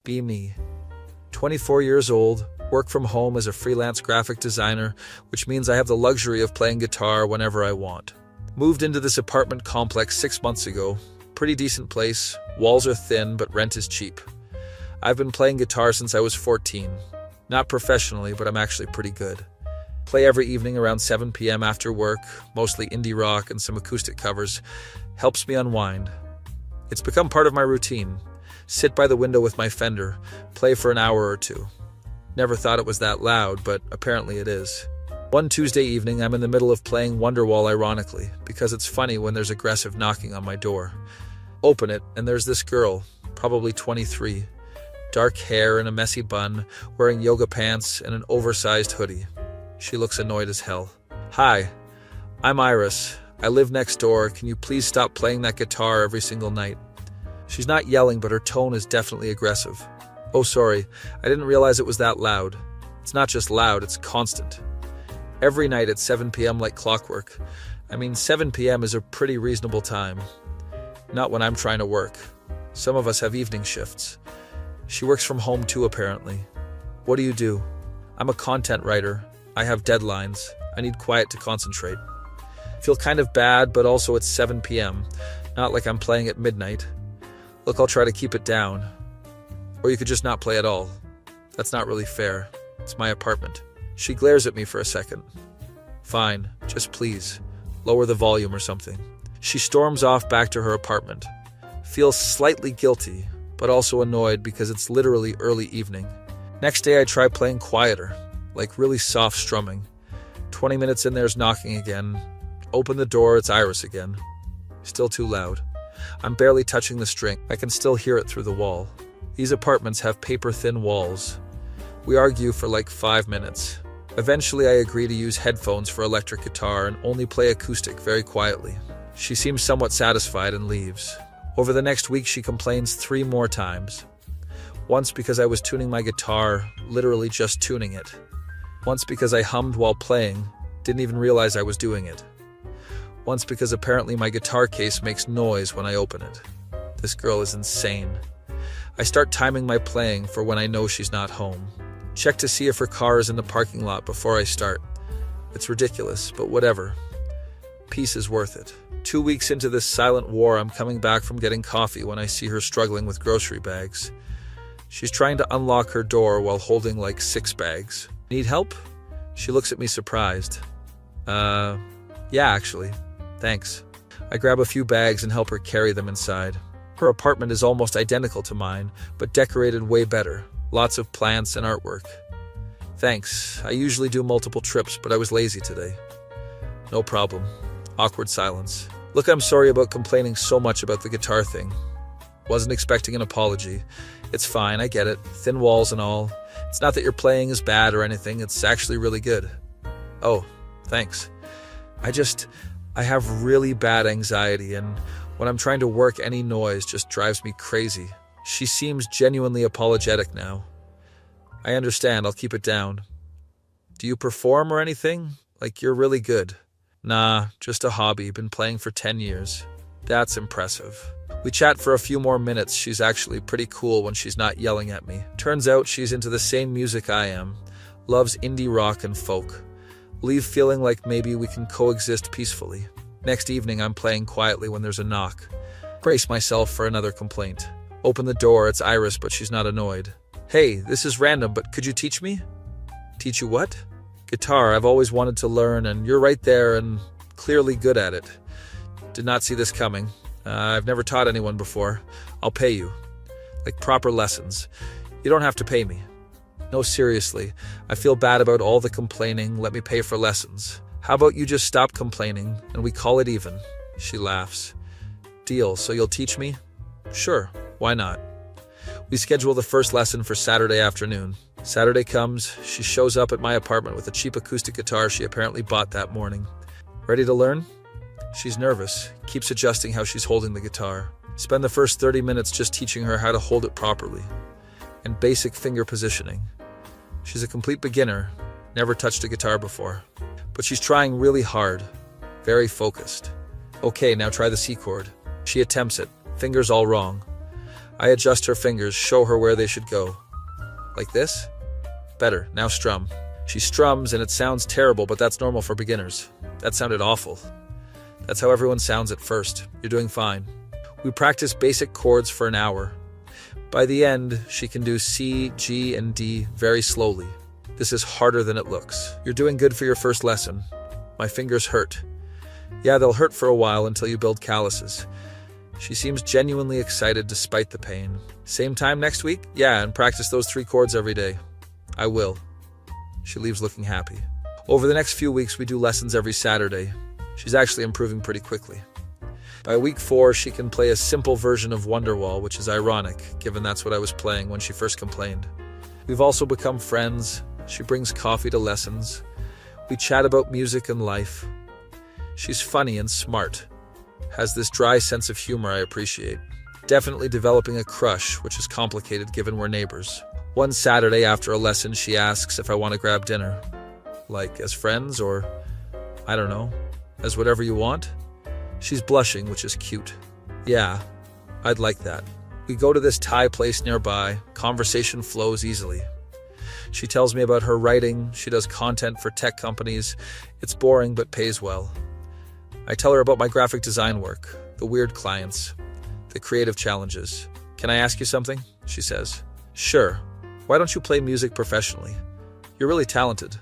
Be me. 24 years old, work from home as a freelance graphic designer, which means I have the luxury of playing guitar whenever I want. Moved into this apartment complex 6 months ago. Pretty decent place, walls are thin, but rent is cheap. I've been playing guitar since I was 14. Not professionally, but I'm actually pretty good. Play every evening around 7 p.m. after work, mostly indie rock and some acoustic covers. Helps me unwind. It's become part of my routine. Sit by the window with my Fender, play for an hour or two. Never thought it was that loud, but apparently it is. One Tuesday evening, I'm in the middle of playing Wonderwall ironically, because it's funny when there's aggressive knocking on my door. Open it, and there's this girl, probably 23. Dark hair and a messy bun, wearing yoga pants and an oversized hoodie. She looks annoyed as hell. Hi, I'm Iris. I live next door. Can you please stop playing that guitar every single night? She's not yelling, but her tone is definitely aggressive. Oh, sorry. I didn't realize it was that loud. It's not just loud, it's constant. Every night at 7 p.m. like clockwork. 7 p.m. is a pretty reasonable time. Not when I'm trying to work. Some of us have evening shifts. She works from home too, apparently. What do you do? I'm a content writer. I have deadlines. I need quiet to concentrate. Feel kind of bad, but also it's 7 p.m. Not like I'm playing at midnight. Look, I'll try to keep it down. Or you could just not play at all. That's not really fair. It's my apartment. She glares at me for a second. Fine, just please. Lower the volume or something. She storms off back to her apartment. Feels slightly guilty, but also annoyed because it's literally early evening. Next day I try playing quieter, like really soft strumming. 20 minutes in, there's knocking again. Open the door, it's Iris again. Still too loud. I'm barely touching the string. I can still hear it through the wall. These apartments have paper-thin walls. We argue for like 5 minutes. Eventually I agree to use headphones for electric guitar and only play acoustic very quietly. She seems somewhat satisfied and leaves. Over the next week she complains 3 more times. Once because I was tuning my guitar, literally just tuning it. Once because I hummed while playing, didn't even realize I was doing it. Once because apparently my guitar case makes noise when I open it. This girl is insane. I start timing my playing for when I know she's not home. Check to see if her car is in the parking lot before I start. It's ridiculous, but whatever. Peace is worth it. 2 weeks into this silent war, I'm coming back from getting coffee when I see her struggling with grocery bags. She's trying to unlock her door while holding like 6 bags. Need help? She looks at me surprised. Yeah, actually. Thanks. I grab a few bags and help her carry them inside. Her apartment is almost identical to mine, but decorated way better. Lots of plants and artwork. Thanks. I usually do multiple trips, but I was lazy today. No problem. Awkward silence. Look, I'm sorry about complaining so much about the guitar thing. Wasn't expecting an apology. It's fine, I get it. Thin walls and all. It's not that your playing is bad or anything. It's actually really good. Oh, thanks. I have really bad anxiety, and when I'm trying to work, any noise just drives me crazy. She seems genuinely apologetic now. I understand, I'll keep it down. Do you perform or anything? Like, you're really good. Nah, just a hobby, been playing for 10 years. That's impressive. We chat for a few more minutes. She's actually pretty cool when she's not yelling at me. Turns out she's into the same music I am. Loves indie rock and folk. Leave feeling like maybe we can coexist peacefully. Next evening, I'm playing quietly when there's a knock. Brace myself for another complaint. Open the door, it's Iris, but she's not annoyed. Hey, this is random, but could you teach me? Teach you what? Guitar, I've always wanted to learn, and you're right there and clearly good at it. Did not see this coming. I've never taught anyone before. I'll pay you. Like proper lessons. You don't have to pay me. No, seriously. I feel bad about all the complaining. Let me pay for lessons. How about you just stop complaining and we call it even? She laughs. Deal, so you'll teach me? Sure, why not? We schedule the first lesson for Saturday afternoon. Saturday comes, she shows up at my apartment with a cheap acoustic guitar she apparently bought that morning. Ready to learn? She's nervous, keeps adjusting how she's holding the guitar. Spend the first 30 minutes just teaching her how to hold it properly. And basic finger positioning. She's a complete beginner, never touched a guitar before. But she's trying really hard, very focused. Okay, now try the C chord. She attempts it, fingers all wrong. I adjust her fingers, show her where they should go. Like this? Better, now strum. She strums and it sounds terrible, but that's normal for beginners. That sounded awful. That's how everyone sounds at first. You're doing fine. We practice basic chords for an hour. By the end, she can do C, G, and D very slowly. This is harder than it looks. You're doing good for your first lesson. My fingers hurt. Yeah, they'll hurt for a while until you build calluses. She seems genuinely excited despite the pain. Same time next week? Yeah, and practice those 3 chords every day. I will. She leaves looking happy. Over the next few weeks, we do lessons every Saturday. She's actually improving pretty quickly. By week 4, she can play a simple version of Wonderwall, which is ironic, given that's what I was playing when she first complained. We've also become friends. She brings coffee to lessons. We chat about music and life. She's funny and smart. Has this dry sense of humor I appreciate. Definitely developing a crush, which is complicated given we're neighbors. One Saturday after a lesson, she asks if I want to grab dinner. Like, as friends, or, I don't know, as whatever you want? She's blushing, which is cute. Yeah, I'd like that. We go to this Thai place nearby. Conversation flows easily. She tells me about her writing. She does content for tech companies. It's boring, but pays well. I tell her about my graphic design work, the weird clients, the creative challenges. Can I ask you something? She says. Sure. Why don't you play music professionally? You're really talented.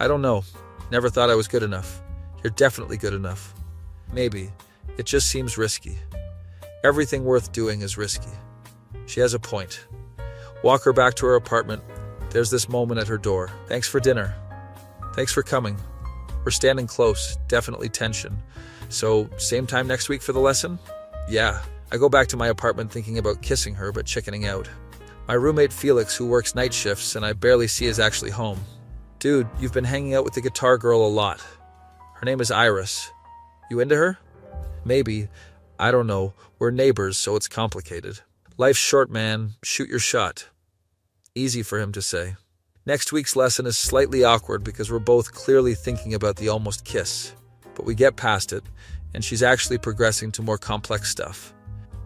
I don't know. Never thought I was good enough. You're definitely good enough. Maybe. It just seems risky. Everything worth doing is risky. She has a point. Walk her back to her apartment. There's this moment at her door. Thanks for dinner. Thanks for coming. We're standing close, definitely tension. So, same time next week for the lesson? Yeah. I go back to my apartment thinking about kissing her, but chickening out. My roommate Felix, who works night shifts and I barely see, is actually home. Dude, you've been hanging out with the guitar girl a lot. Her name is Iris. You into her? Maybe. I don't know. We're neighbors, so it's complicated. Life's short, man. Shoot your shot. Easy for him to say. Next week's lesson is slightly awkward because we're both clearly thinking about the almost kiss. But we get past it, and she's actually progressing to more complex stuff.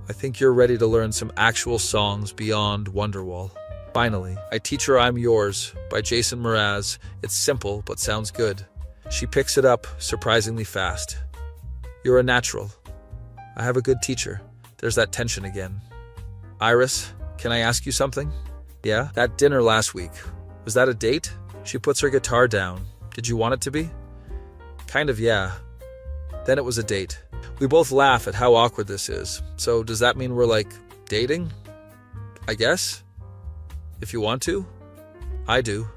I think you're ready to learn some actual songs beyond Wonderwall. Finally, I teach her I'm Yours by Jason Mraz. It's simple, but sounds good. She picks it up surprisingly fast. You're a natural. I have a good teacher. There's that tension again. Iris, can I ask you something? Yeah? That dinner last week, was that a date? She puts her guitar down. Did you want it to be? Kind of, yeah. Then it was a date. We both laugh at how awkward this is. So does that mean we're like dating? I guess? If you want to? I do.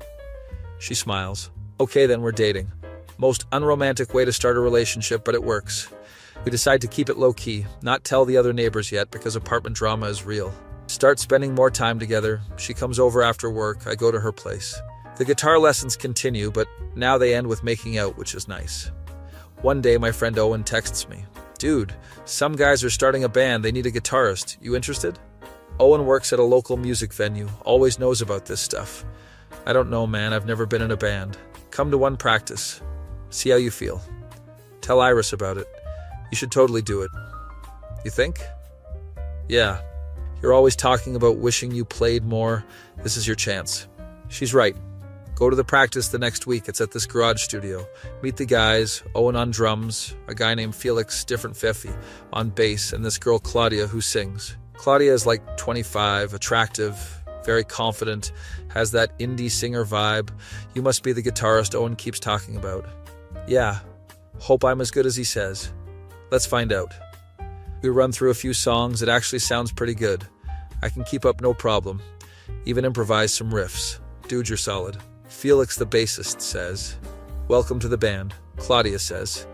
She smiles. Okay, then we're dating. Most unromantic way to start a relationship, but it works. We decide to keep it low-key, not tell the other neighbors yet because apartment drama is real. Start spending more time together. She comes over after work. I go to her place. The guitar lessons continue, but now they end with making out, which is nice. One day, my friend Owen texts me. Dude, some guys are starting a band. They need a guitarist. You interested? Owen works at a local music venue. Always knows about this stuff. I don't know, man. I've never been in a band. Come to one practice. See how you feel. Tell Iris about it. You should totally do it. You think? Yeah. You're always talking about wishing you played more. This is your chance. She's right. Go to the practice the next week. It's at this garage studio. Meet the guys, Owen on drums, a guy named Felix Different Fifi on bass, and this girl Claudia who sings. Claudia is like 25, attractive, very confident, has that indie singer vibe. You must be the guitarist Owen keeps talking about. Yeah. Hope I'm as good as he says. Let's find out. We run through a few songs. It actually sounds pretty good. I can keep up no problem. Even improvise some riffs. Dude, you're solid. Felix, the bassist, says. Welcome to the band, Claudia says.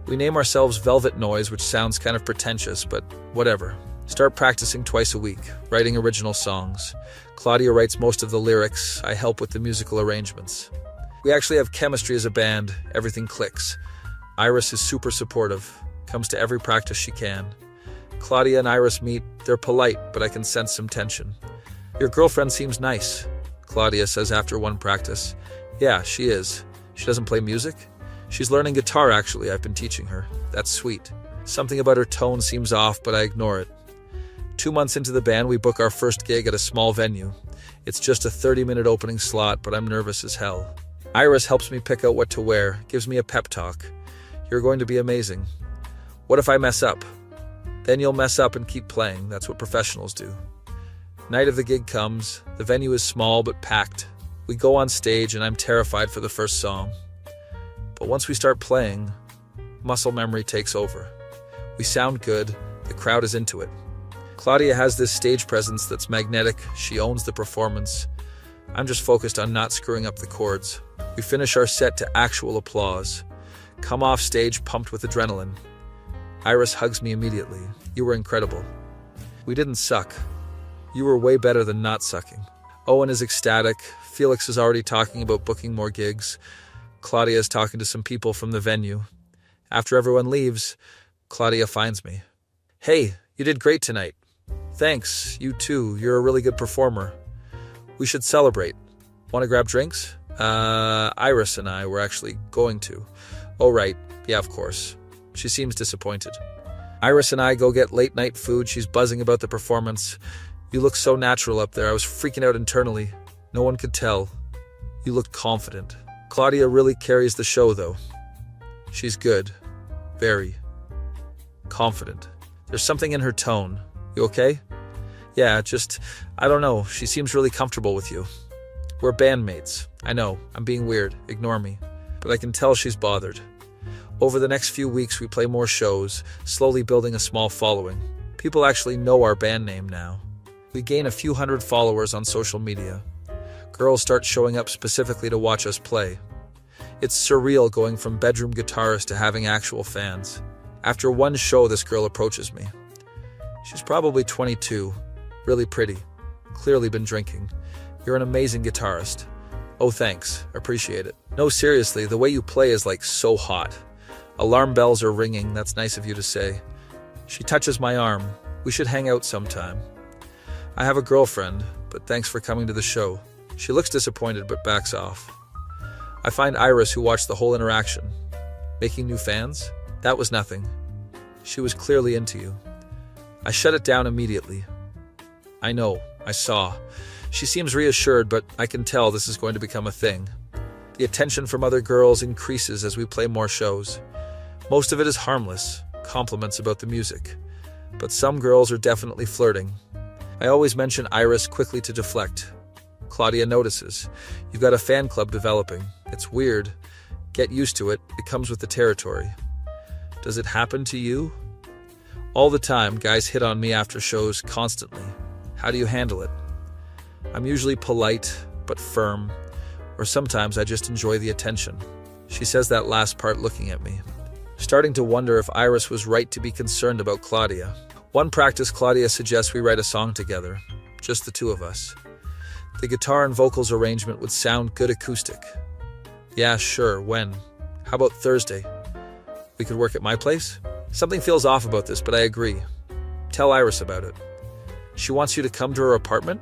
We name ourselves Velvet Noise, which sounds kind of pretentious, but whatever. Start practicing twice a week, writing original songs. Claudia writes most of the lyrics. I help with the musical arrangements. We actually have chemistry as a band. Everything clicks. Iris is super supportive. Comes to every practice she can. Claudia and Iris meet. They're polite, but I can sense some tension. Your girlfriend seems nice, Claudia says after one practice. Yeah, she is. She doesn't play music? She's learning guitar, actually. I've been teaching her. That's sweet. Something about her tone seems off, but I ignore it. 2 months into the band, we book our first gig at a small venue. It's just a 30-minute opening slot, but I'm nervous as hell. Iris helps me pick out what to wear, gives me a pep talk. You're going to be amazing. What if I mess up? Then you'll mess up and keep playing. That's what professionals do. Night of the gig comes. The venue is small but packed. We go on stage and I'm terrified for the first song. But once we start playing, muscle memory takes over. We sound good. The crowd is into it. Claudia has this stage presence that's magnetic. She owns the performance. I'm just focused on not screwing up the chords. We finish our set to actual applause. Come off stage pumped with adrenaline. Iris hugs me immediately. You were incredible. We didn't suck. You were way better than not sucking. Owen is ecstatic. Felix is already talking about booking more gigs. Claudia is talking to some people from the venue. After everyone leaves, Claudia finds me. Hey, you did great tonight. Thanks, you too. You're a really good performer. We should celebrate. Want to grab drinks? Iris and I were actually going to. Oh, right. Yeah, of course. She seems disappointed. Iris and I go get late night food. She's buzzing about the performance. You look so natural up there. I was freaking out internally. No one could tell. You looked confident. Claudia really carries the show, though. She's good. Very. Confident. There's something in her tone. You okay? Yeah, I don't know. She seems really comfortable with you. We're bandmates. I know, I'm being weird. Ignore me. But I can tell she's bothered. Over the next few weeks, we play more shows, slowly building a small following. People actually know our band name now. We gain a few hundred followers on social media. Girls start showing up specifically to watch us play. It's surreal going from bedroom guitarist to having actual fans. After one show, this girl approaches me. She's probably 22, really pretty, clearly been drinking. You're an amazing guitarist. Oh, thanks, appreciate it. No, seriously, the way you play is like so hot. Alarm bells are ringing, that's nice of you to say. She touches my arm. We should hang out sometime. I have a girlfriend, but thanks for coming to the show. She looks disappointed but backs off. I find Iris, who watched the whole interaction. Making new fans? That was nothing. She was clearly into you. I shut it down immediately. I know, I saw. She seems reassured, but I can tell this is going to become a thing. The attention from other girls increases as we play more shows. Most of it is harmless, compliments about the music. But some girls are definitely flirting. I always mention Iris quickly to deflect. Claudia notices. You've got a fan club developing. It's weird. Get used to it. It comes with the territory. Does it happen to you? All the time, guys hit on me after shows constantly. How do you handle it? I'm usually polite, but firm, or sometimes I just enjoy the attention. She says that last part looking at me. Starting to wonder if Iris was right to be concerned about Claudia. One practice, Claudia suggests we write a song together, just the two of us. The guitar and vocals arrangement would sound good acoustic. Yeah, sure, when? How about Thursday? We could work at my place? Something feels off about this, but I agree. Tell Iris about it. She wants you to come to her apartment?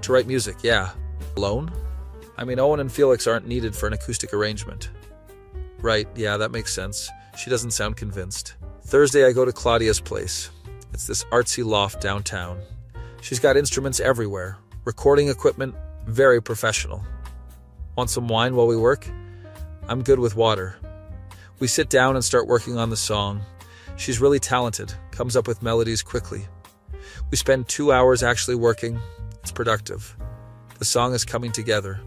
To write music, yeah. Alone? I mean, Owen and Felix aren't needed for an acoustic arrangement. Right, yeah, that makes sense. She doesn't sound convinced. Thursday, I go to Claudia's place. It's this artsy loft downtown. She's got instruments everywhere. Recording equipment, very professional. Want some wine while we work? I'm good with water. We sit down and start working on the song. She's really talented, comes up with melodies quickly. We spend 2 hours actually working. It's productive. The song is coming together.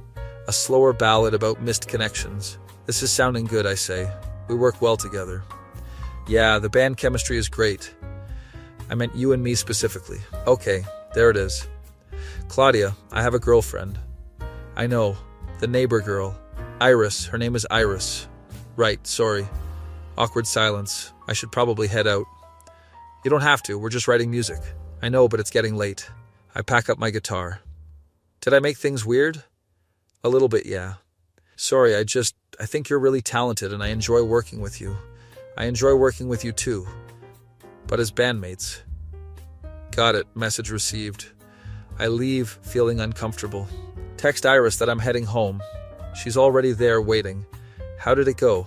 A slower ballad about missed connections. This is sounding good, I say. We work well together. Yeah, the band chemistry is great. I meant you and me specifically. Okay, there it is. Claudia, I have a girlfriend. I know, the neighbor girl. Iris, her name is Iris. Right, sorry. Awkward silence. I should probably head out. You don't have to, we're just writing music. I know, but it's getting late. I pack up my guitar. Did I make things weird? A little bit, yeah. Sorry, I think you're really talented and I enjoy working with you. I enjoy working with you too. But as bandmates. Got it, message received. I leave, feeling uncomfortable. Text Iris that I'm heading home. She's already there waiting. How did it go?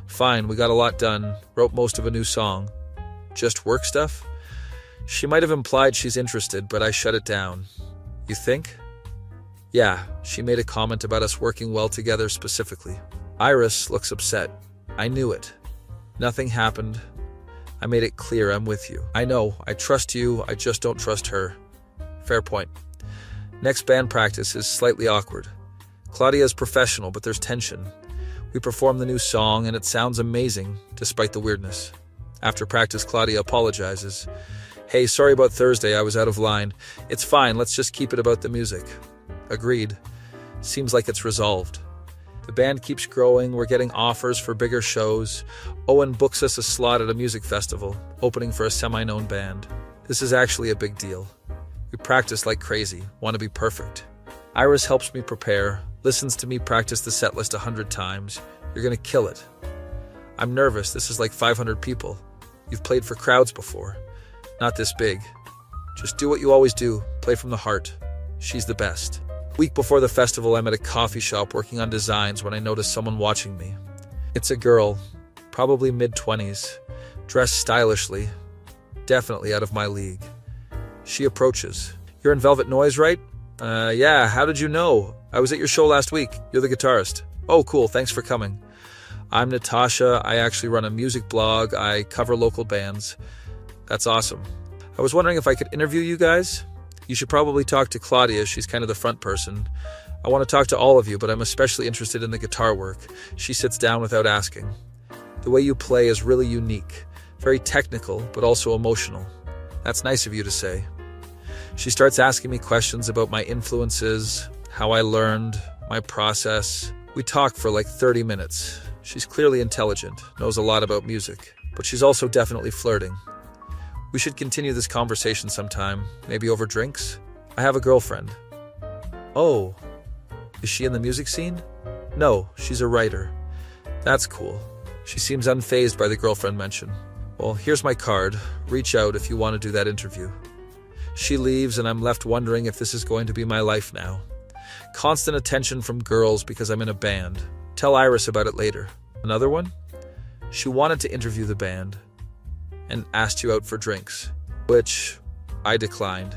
Fine, we got a lot done, wrote most of a new song. Just work stuff? She might have implied she's interested, but I shut it down. You think? Yeah, she made a comment about us working well together specifically. Iris looks upset. I knew it. Nothing happened. I made it clear I'm with you. I know, I trust you, I just don't trust her. Fair point. Next band practice is slightly awkward. Claudia is professional, but there's tension. We perform the new song, and it sounds amazing, despite the weirdness. After practice, Claudia apologizes. Hey, sorry about Thursday, I was out of line. It's fine, let's just keep it about the music. Agreed. Seems like it's resolved. The band keeps growing, we're getting offers for bigger shows. Owen books us a slot at a music festival, opening for a semi-known band. This is actually a big deal. We practice like crazy, want to be perfect. Iris helps me prepare, listens to me practice the set list 100 times. You're gonna kill it. I'm nervous, this is like 500 people. You've played for crowds before. Not this big. Just do what you always do, play from the heart. She's the best. Week before the festival, I'm at a coffee shop working on designs when I notice someone watching me. It's a girl, probably mid-20s, dressed stylishly, definitely out of my league. She approaches. You're in Velvet Noise, right? Yeah, how did you know? I was at your show last week. You're the guitarist. Oh, cool, thanks for coming. I'm Natasha. I actually run a music blog. I cover local bands. That's awesome. I was wondering if I could interview you guys? You should probably talk to Claudia. She's kind of the front person. I want to talk to all of you, but I'm especially interested in the guitar work. She sits down without asking. The way you play is really unique. Very technical, but also emotional. That's nice of you to say. She starts asking me questions about my influences, how I learned, my process. We talk for like 30 minutes. She's clearly intelligent, knows a lot about music, but she's also definitely flirting. We should continue this conversation sometime, maybe over drinks. I have a girlfriend. Oh, is she in the music scene? No, she's a writer. That's cool. She seems unfazed by the girlfriend mention. Well, here's my card. Reach out if you want to do that interview. She leaves and I'm left wondering if this is going to be my life now. Constant attention from girls because I'm in a band. Tell Iris about it later. Another one? She wanted to interview the band and asked you out for drinks, which I declined.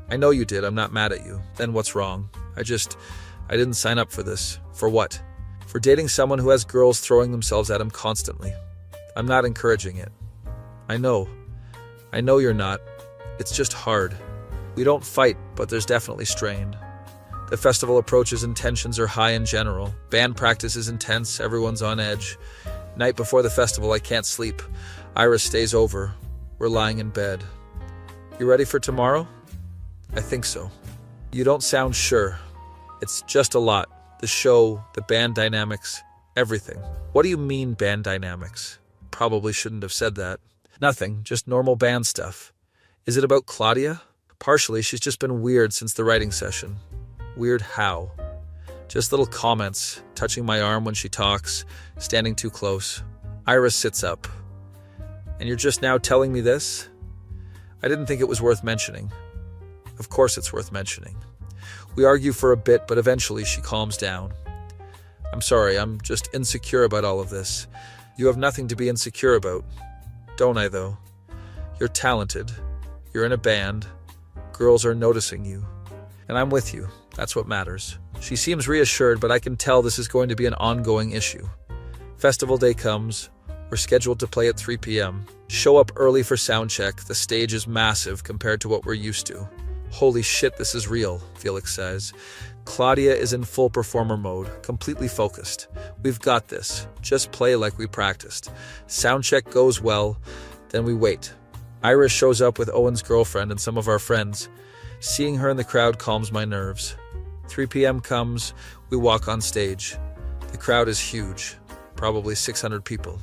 I know you did, I'm not mad at you. Then what's wrong? I didn't sign up for this. For what? For dating someone who has girls throwing themselves at him constantly. I'm not encouraging it. I know you're not. It's just hard. We don't fight, but there's definitely strain. The festival approaches and tensions are high in general. Band practice is intense, everyone's on edge. Night before the festival, I can't sleep. Iris stays over. We're lying in bed. You ready for tomorrow? I think so. You don't sound sure. It's just a lot. The show, the band dynamics, everything. What do you mean, band dynamics? Probably shouldn't have said that. Nothing, just normal band stuff. Is it about Claudia? Partially, she's just been weird since the writing session. Weird how? Just little comments, touching my arm when she talks, standing too close. Iris sits up. And you're just now telling me this? I didn't think it was worth mentioning. Of course it's worth mentioning. We argue for a bit, but eventually she calms down. I'm sorry, I'm just insecure about all of this. You have nothing to be insecure about. Don't I, though? You're talented. You're in a band. Girls are noticing you. And I'm with you. That's what matters. She seems reassured, but I can tell this is going to be an ongoing issue. Festival day comes. We're scheduled to play at 3 p.m. Show up early for sound check. The stage is massive compared to what we're used to. Holy shit, this is real, Felix says. Claudia is in full performer mode, completely focused. We've got this. Just play like we practiced. Sound check goes well, then we wait. Iris shows up with Owen's girlfriend and some of our friends. Seeing her in the crowd calms my nerves. 3 p.m. comes, we walk on stage. The crowd is huge, probably 600 people.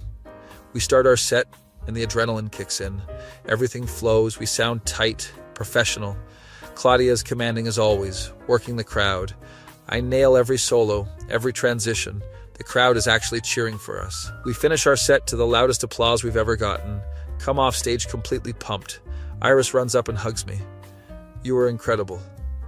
We start our set and the adrenaline kicks in. Everything flows, we sound tight, professional. Claudia is commanding as always, working the crowd. I nail every solo, every transition. The crowd is actually cheering for us. We finish our set to the loudest applause we've ever gotten. Come off stage completely pumped. Iris runs up and hugs me. You were incredible.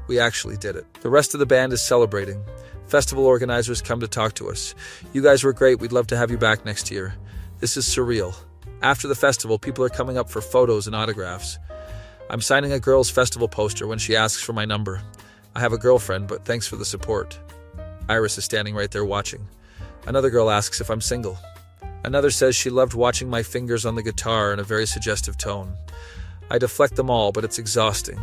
We actually did it. The rest of the band is celebrating. Festival organizers come to talk to us. You guys were great. We'd love to have you back next year. This is surreal. After the festival, people are coming up for photos and autographs. I'm signing a girls' festival poster when she asks for my number. I have a girlfriend, but thanks for the support. Iris is standing right there watching. Another girl asks if I'm single. Another says she loved watching my fingers on the guitar in a very suggestive tone. I deflect them all, but it's exhausting.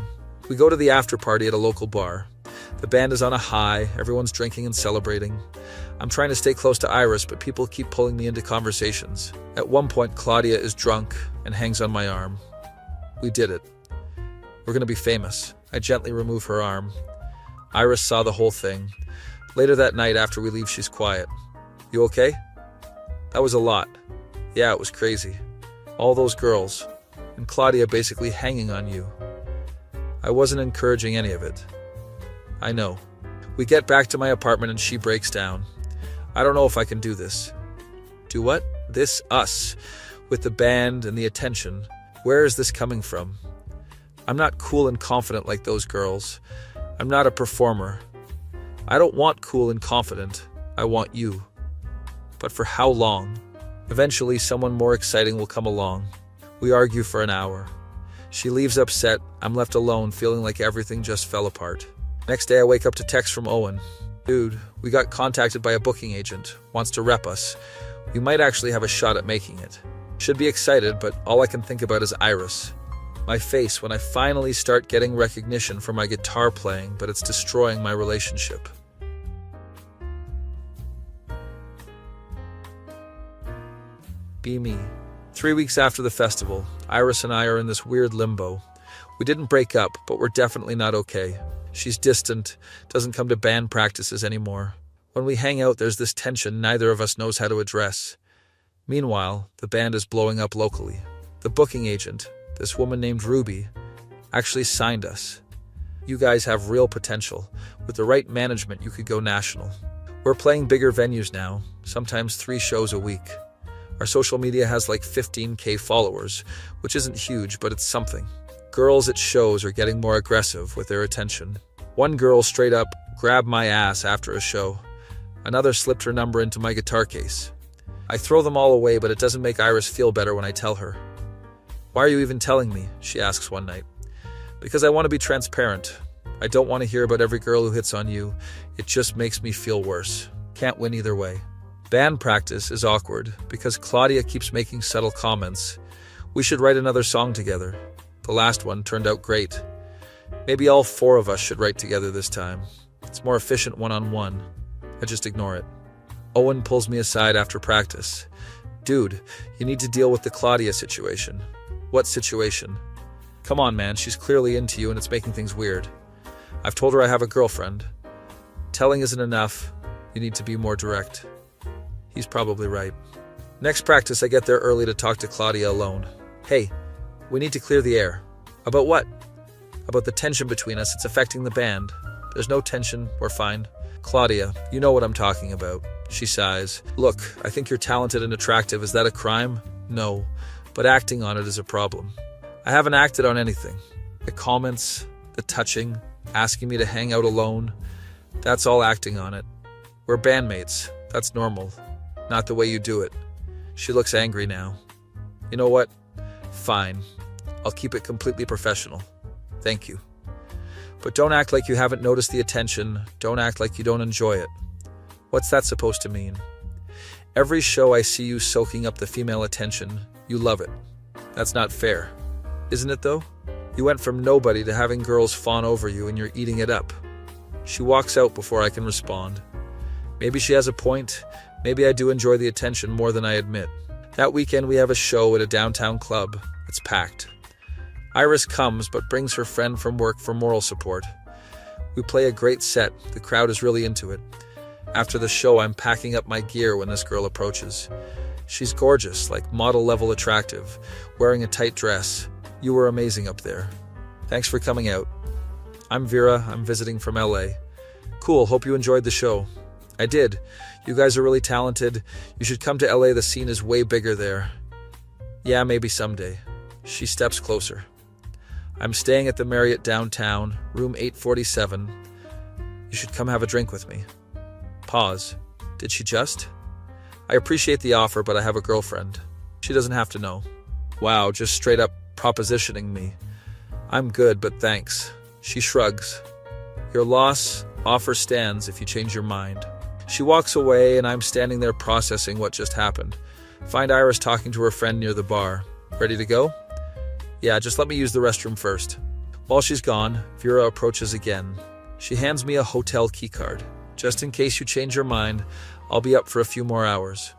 We go to the after party at a local bar. The band is on a high, everyone's drinking and celebrating. I'm trying to stay close to Iris, but people keep pulling me into conversations. At one point, Claudia is drunk and hangs on my arm. We did it. We're going to be famous. I gently remove her arm. Iris saw the whole thing. Later that night, after we leave, she's quiet. You okay? That was a lot. Yeah, it was crazy. All those girls. And Claudia basically hanging on you. I wasn't encouraging any of it. I know. We get back to my apartment and she breaks down. I don't know if I can do this. Do what? This us. With the band and the attention. Where is this coming from? I'm not cool and confident like those girls. I'm not a performer. I don't want cool and confident. I want you. But for how long? Eventually, someone more exciting will come along. We argue for an hour. She leaves upset. I'm left alone, feeling like everything just fell apart. Next day, I wake up to text from Owen. Dude, we got contacted by a booking agent. Wants to rep us. We might actually have a shot at making it. Should be excited, but all I can think about is Iris. My face when I finally start getting recognition for my guitar playing, but it's destroying my relationship. Be me. 3 weeks after the festival, Iris and I are in this weird limbo. We didn't break up, but we're definitely not okay. She's distant, doesn't come to band practices anymore. When we hang out, there's this tension neither of us knows how to address. Meanwhile, the band is blowing up locally. The booking agent, this woman named Ruby, actually signed us. You guys have real potential. With the right management, you could go national. We're playing bigger venues now, sometimes 3 shows a week. Our social media has like 15K followers, which isn't huge, but it's something. Girls at shows are getting more aggressive with their attention. One girl straight up grabbed my ass after a show. Another slipped her number into my guitar case. I throw them all away, but it doesn't make Iris feel better when I tell her. Why are you even telling me? She asks one night. Because I want to be transparent. I don't want to hear about every girl who hits on you. It just makes me feel worse. Can't win either way. Band practice is awkward because Claudia keeps making subtle comments. We should write another song together. The last one turned out great. Maybe all 4 of us should write together this time. It's more efficient one-on-one. I just ignore it. Owen pulls me aside after practice. Dude, you need to deal with the Claudia situation. What situation? Come on, man, she's clearly into you and it's making things weird. I've told her I have a girlfriend. Telling isn't enough. You need to be more direct. He's probably right. Next practice, I get there early to talk to Claudia alone. Hey, we need to clear the air. About what? About the tension between us. It's affecting the band. There's no tension. We're fine. Claudia, you know what I'm talking about. She sighs. Look, I think you're talented and attractive. Is that a crime? No. But acting on it is a problem. I haven't acted on anything. The comments, the touching, asking me to hang out alone. That's all acting on it. We're bandmates. That's normal. Not the way you do it. She looks angry now. You know what? Fine. I'll keep it completely professional. Thank you. But don't act like you haven't noticed the attention. Don't act like you don't enjoy it. What's that supposed to mean? Every show I see you soaking up the female attention. You love it. That's not fair. Isn't it though? You went from nobody to having girls fawn over you and you're eating it up. She walks out before I can respond. Maybe she has a point. Maybe I do enjoy the attention more than I admit. That weekend we have a show at a downtown club. It's packed. Iris comes but brings her friend from work for moral support. We play a great set. The crowd is really into it. After the show, I'm packing up my gear when this girl approaches. She's gorgeous, like model-level attractive, wearing a tight dress. You were amazing up there. Thanks for coming out. I'm Vera. I'm visiting from LA. Cool, hope you enjoyed the show. I did. You guys are really talented. You should come to LA. The scene is way bigger there. Yeah, maybe someday. She steps closer. I'm staying at the Marriott downtown, room 847. You should come have a drink with me. Pause. Did she just? I appreciate the offer, but I have a girlfriend. She doesn't have to know. Wow, just straight up propositioning me. I'm good, but thanks. She shrugs. Your loss offer stands if you change your mind. She walks away and I'm standing there processing what just happened. Find Iris talking to her friend near the bar. Ready to go? Yeah, just let me use the restroom first. While she's gone, Vera approaches again. She hands me a hotel keycard. Just in case you change your mind, I'll be up for a few more hours.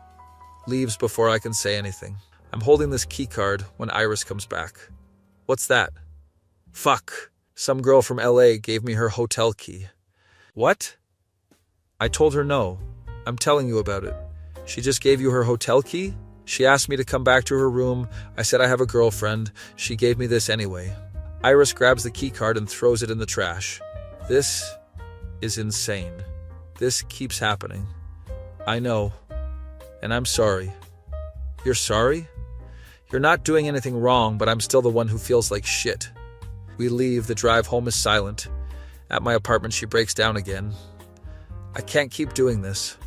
Leaves before I can say anything. I'm holding this keycard when Iris comes back. What's that? Fuck. Some girl from LA gave me her hotel key. What? I told her no. I'm telling you about it. She just gave you her hotel key? She asked me to come back to her room. I said I have a girlfriend. She gave me this anyway. Iris grabs the keycard and throws it in the trash. This is insane. This keeps happening. I know. And I'm sorry. You're sorry? You're not doing anything wrong, but I'm still the one who feels like shit. We leave. The drive home is silent. At my apartment, she breaks down again. I can't keep doing this.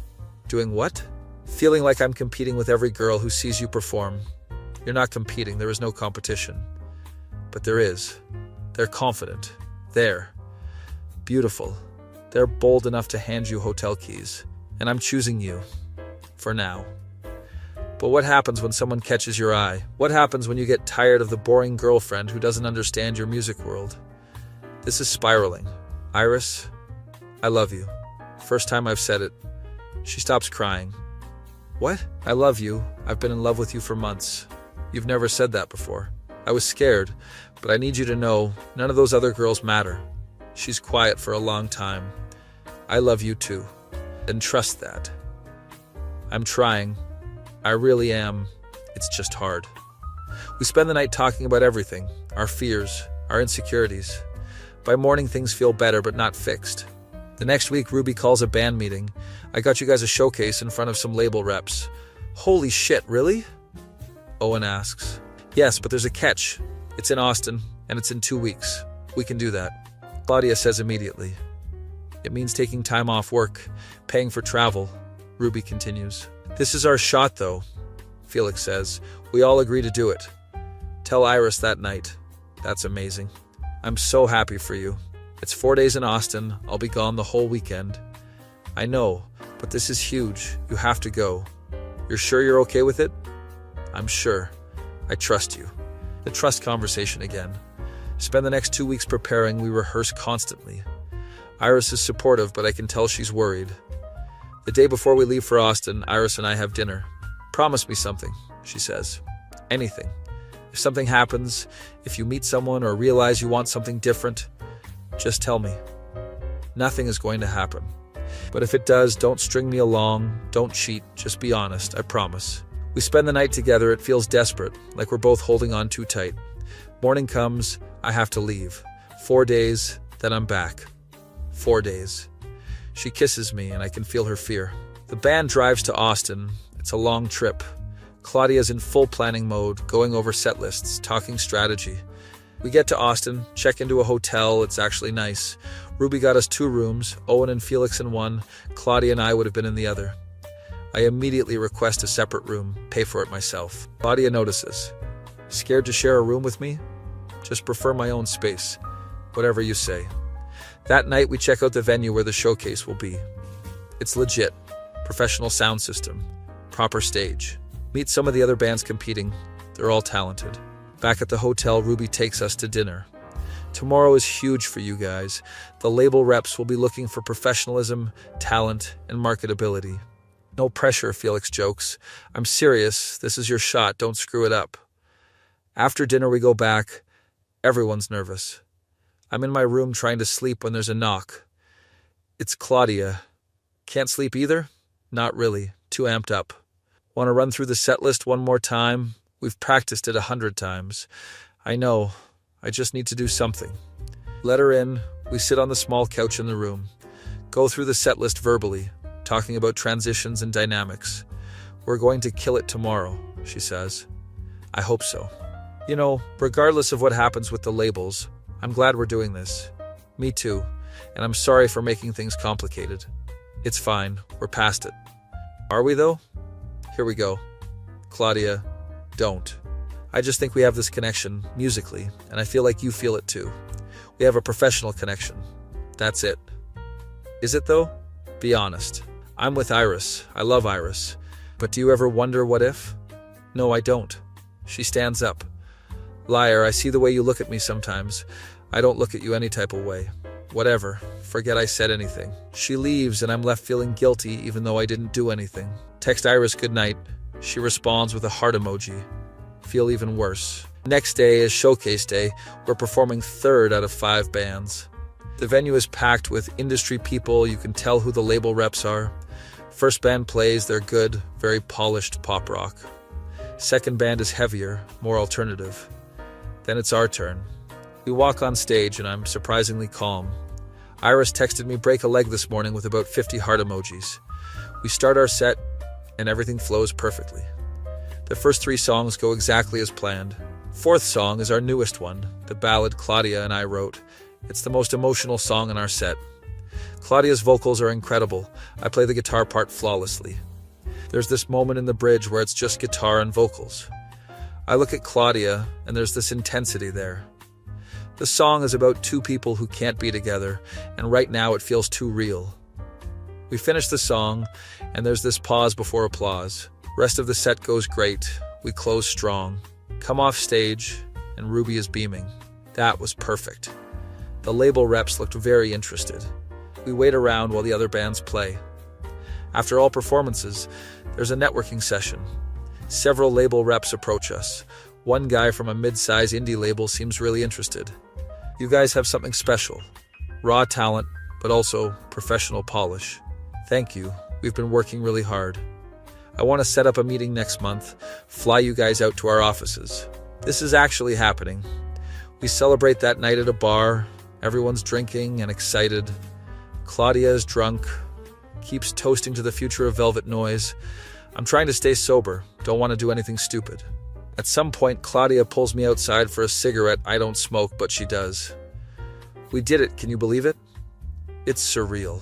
Doing what? Feeling like I'm competing with every girl who sees you perform. You're not competing. There is no competition. But there is. They're confident. They're beautiful. They're bold enough to hand you hotel keys. And I'm choosing you. For now. But what happens when someone catches your eye? What happens when you get tired of the boring girlfriend who doesn't understand your music world? This is spiraling. Iris, I love you. First time I've said it. She stops crying. What? I love you. I've been in love with you for months. You've never said that before. I was scared, but I need you to know none of those other girls matter. She's quiet for a long time. I love you too. And trust that. I'm trying. I really am. It's just hard. We spend the night talking about everything. Our fears, our insecurities. By morning, things feel better, but not fixed. The next week, Ruby calls a band meeting. I got you guys a showcase in front of some label reps. Holy shit, really? Owen asks. Yes, but there's a catch. It's in Austin, and it's in 2 weeks. We can do that. Claudia says immediately. It means taking time off work, paying for travel. Ruby continues. This is our shot, though, Felix says. We all agree to do it. Tell Iris that night. That's amazing. I'm so happy for you. It's 4 days in Austin. I'll be gone the whole weekend. I know, but this is huge. You have to go. You're sure you're okay with it? I'm sure. I trust you. The trust conversation again. Spend the next 2 weeks preparing. We rehearse constantly. Iris is supportive, but I can tell she's worried. The day before we leave for Austin, Iris and I have dinner. Promise me something, she says. Anything. If something happens, if you meet someone or realize you want something different, just tell me. Nothing is going to happen. But if it does, don't string me along, don't cheat, just be honest, I promise. We spend the night together. It feels desperate, like we're both holding on too tight. Morning comes, I have to leave. 4 days, then I'm back. 4 days. She kisses me and I can feel her fear. The band drives to Austin. It's a long trip. Claudia's in full planning mode, going over set lists, talking strategy. We get to Austin, check into a hotel. It's actually nice. Ruby got us 2 rooms, Owen and Felix in one. Claudia and I would have been in the other. I immediately request a separate room, pay for it myself. Claudia notices. Scared to share a room with me? Just prefer my own space. Whatever you say. That night we check out the venue where the showcase will be. It's legit. Professional sound system. Proper stage. Meet some of the other bands competing. They're all talented. Back at the hotel, Ruby takes us to dinner. Tomorrow is huge for you guys. The label reps will be looking for professionalism, talent, and marketability. No pressure, Felix jokes. I'm serious. This is your shot. Don't screw it up. After dinner, we go back. Everyone's nervous. I'm in my room trying to sleep when there's a knock. It's Claudia. Can't sleep either? Not really. Too amped up. Want to run through the set list one more time? We've practiced it 100 times. I know. I just need to do something. Let her in. We sit on the small couch in the room. Go through the set list verbally, talking about transitions and dynamics. We're going to kill it tomorrow, she says. I hope so. You know, regardless of what happens with the labels, I'm glad we're doing this. Me too. And I'm sorry for making things complicated. It's fine. We're past it. Are we, though? Here we go. Claudia, don't. I just think we have this connection, musically, and I feel like you feel it too. We have a professional connection. That's it. Is it though? Be honest. I'm with Iris. I love Iris. But do you ever wonder what if? No, I don't. She stands up. Liar, I see the way you look at me sometimes. I don't look at you any type of way. Whatever. Forget I said anything. She leaves and I'm left feeling guilty even though I didn't do anything. Text Iris goodnight. She responds with a heart emoji. Feel even worse. Next day is showcase day. We're performing third out of 5 bands. The venue is packed with industry people. You can tell who the label reps are. First band plays, they're good, very polished pop rock. Second band is heavier, more alternative. Then it's our turn. We walk on stage and I'm surprisingly calm. Iris texted me break a leg this morning with about 50 heart emojis. We start our set and everything flows perfectly. The first 3 songs go exactly as planned. 4th song is our newest one, the ballad Claudia and I wrote. It's the most emotional song in our set. Claudia's vocals are incredible. I play the guitar part flawlessly. There's this moment in the bridge where it's just guitar and vocals. I look at Claudia and there's this intensity there. The song is about 2 people who can't be together, and right now it feels too real. We finish the song and there's this pause before applause. Rest of the set goes great. We close strong. Come off stage and Ruby is beaming. That was perfect. The label reps looked very interested. We wait around while the other bands play. After all performances, there's a networking session. Several label reps approach us. One guy from a mid-size indie label seems really interested. You guys have something special. Raw talent, but also professional polish. Thank you. We've been working really hard. I want to set up a meeting next month, fly you guys out to our offices. This is actually happening. We celebrate that night at a bar. Everyone's drinking and excited. Claudia is drunk, keeps toasting to the future of Velvet Noise. I'm trying to stay sober, don't want to do anything stupid. At some point, Claudia pulls me outside for a cigarette. I don't smoke, but she does. We did it, can you believe it? It's surreal.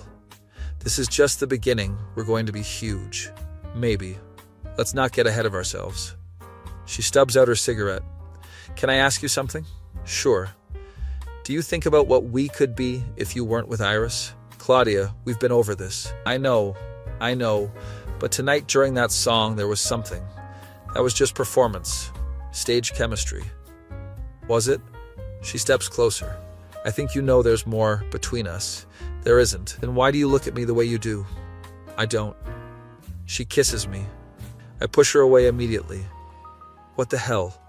This is just the beginning. We're going to be huge. Maybe. Let's not get ahead of ourselves. She stubs out her cigarette. Can I ask you something? Sure. Do you think about what we could be if you weren't with Iris? Claudia, we've been over this. I know. But tonight during that song, there was something. That was just performance. Stage chemistry. Was it? She steps closer. I think you know there's more between us. There isn't. Then why do you look at me the way you do? I don't. She kisses me. I push her away immediately. What the hell?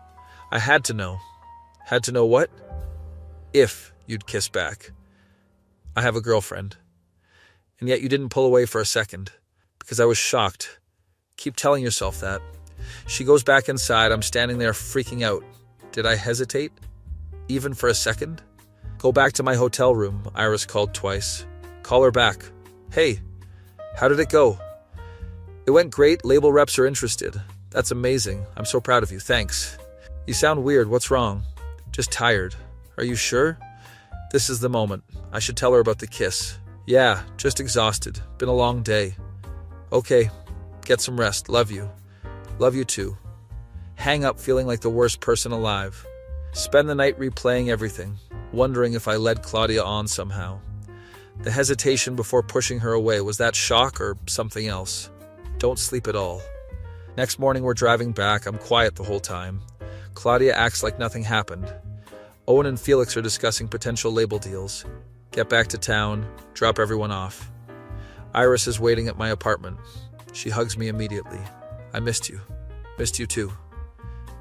I had to know. Had to know what? If you'd kiss back. I have a girlfriend. And yet you didn't pull away for a second. Because I was shocked. Keep telling yourself that. She goes back inside. I'm standing there freaking out. Did I hesitate? Even for a second? Go back to my hotel room, Iris called twice. Call her back. Hey, how did it go? It went great. Label reps are interested. That's amazing. I'm so proud of you. Thanks. You sound weird. What's wrong? Just tired. Are you sure? This is the moment. I should tell her about the kiss. Yeah, just exhausted. Been a long day. Okay, get some rest. Love you. Love you too. Hang up feeling like the worst person alive. Spend the night replaying everything, wondering if I led Claudia on somehow. The hesitation before pushing her away, was that shock or something else? Don't sleep at all. Next morning we're driving back. I'm quiet the whole time. Claudia acts like nothing happened. Owen and Felix are discussing potential label deals. Get back to town, drop everyone off. Iris is waiting at my apartment. She hugs me immediately. I missed you. Missed you too.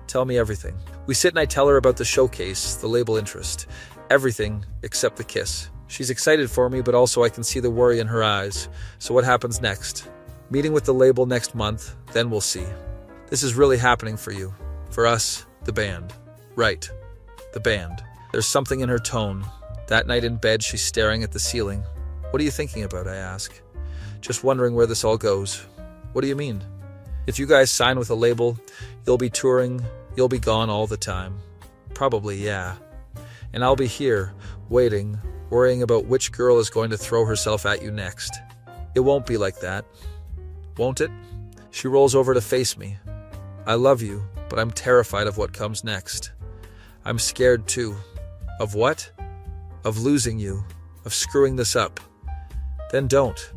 Tell me everything. We sit and I tell her about the showcase, the label interest. Everything except the kiss. She's excited for me, but also I can see the worry in her eyes. So what happens next? Meeting with the label next month, then we'll see. This is really happening for you. For us, the band. Right. The band. There's something in her tone. That night in bed, she's staring at the ceiling. What are you thinking about, I ask. Just wondering where this all goes. What do you mean? If you guys sign with a label, you'll be touring, you'll be gone all the time. Probably, yeah. And I'll be here, waiting, worrying about which girl is going to throw herself at you next. It won't be like that. Won't it? She rolls over to face me. I love you, but I'm terrified of what comes next. I'm scared too. Of what? Of losing you, of screwing this up. Then don't.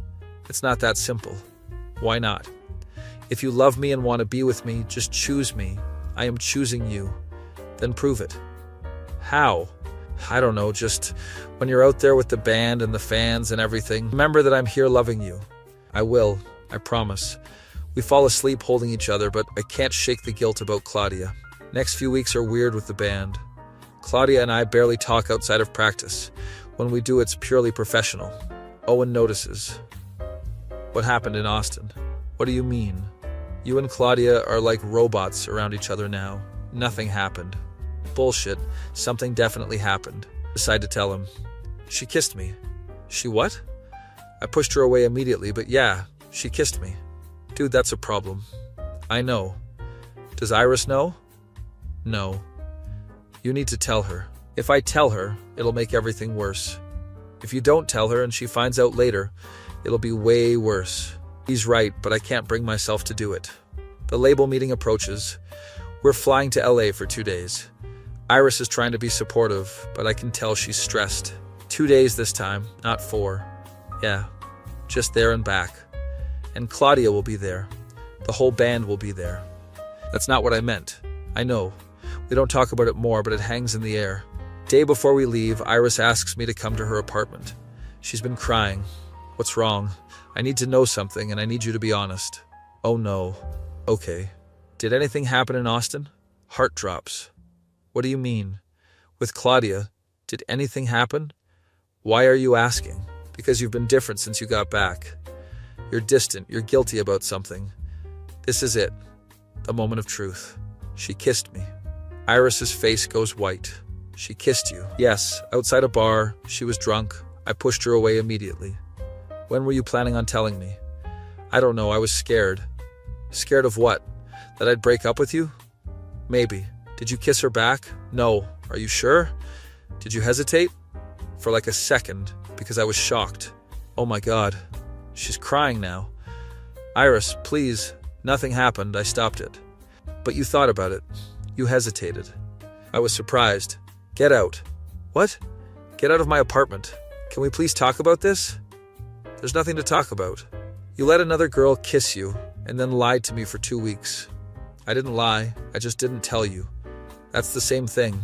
It's not that simple. Why not? If you love me and want to be with me, just choose me. I am choosing you. Then prove it. How? I don't know, just when you're out there with the band and the fans and everything, remember that I'm here loving you. I will, I promise. We fall asleep holding each other, but I can't shake the guilt about Claudia. Next few weeks are weird with the band. Claudia and I barely talk outside of practice. When we do, it's purely professional. Owen notices. What happened in Austin? What do you mean? You and Claudia are like robots around each other now. Nothing happened. Bullshit. Something definitely happened. Decide to tell him. She kissed me. She what? I pushed her away immediately, but yeah, she kissed me. Dude, that's a problem. I know. Does Iris know? No. You need to tell her. If I tell her, it'll make everything worse. If you don't tell her and she finds out later, it'll be way worse. He's right, but I can't bring myself to do it. The label meeting approaches. We're flying to LA for 2 days. Iris is trying to be supportive, but I can tell she's stressed. 2 days this time, not 4. Yeah, just there and back. And Claudia will be there. The whole band will be there. That's not what I meant. I know. We don't talk about it more, but it hangs in the air. Day before we leave, Iris asks me to come to her apartment. She's been crying. What's wrong? I need to know something, and I need you to be honest. Oh no. Okay. Did anything happen in Austin? Heart drops. What do you mean? With Claudia, did anything happen? Why are you asking? Because you've been different since you got back. You're distant, you're guilty about something. This is it. The moment of truth. She kissed me. Iris's face goes white. She kissed you. Yes, outside a bar. She was drunk. I pushed her away immediately. When were you planning on telling me? I don't know, I was scared. Scared of what? That I'd break up with you? Maybe. Did you kiss her back? No. Are you sure? Did you hesitate? For like a second, because I was shocked. Oh my God. She's crying now. Iris, please. Nothing happened. I stopped it. But you thought about it. You hesitated. I was surprised. Get out. What? Get out of my apartment. Can we please talk about this? There's nothing to talk about. You let another girl kiss you and then lied to me for 2 weeks. I didn't lie. I just didn't tell you. That's the same thing.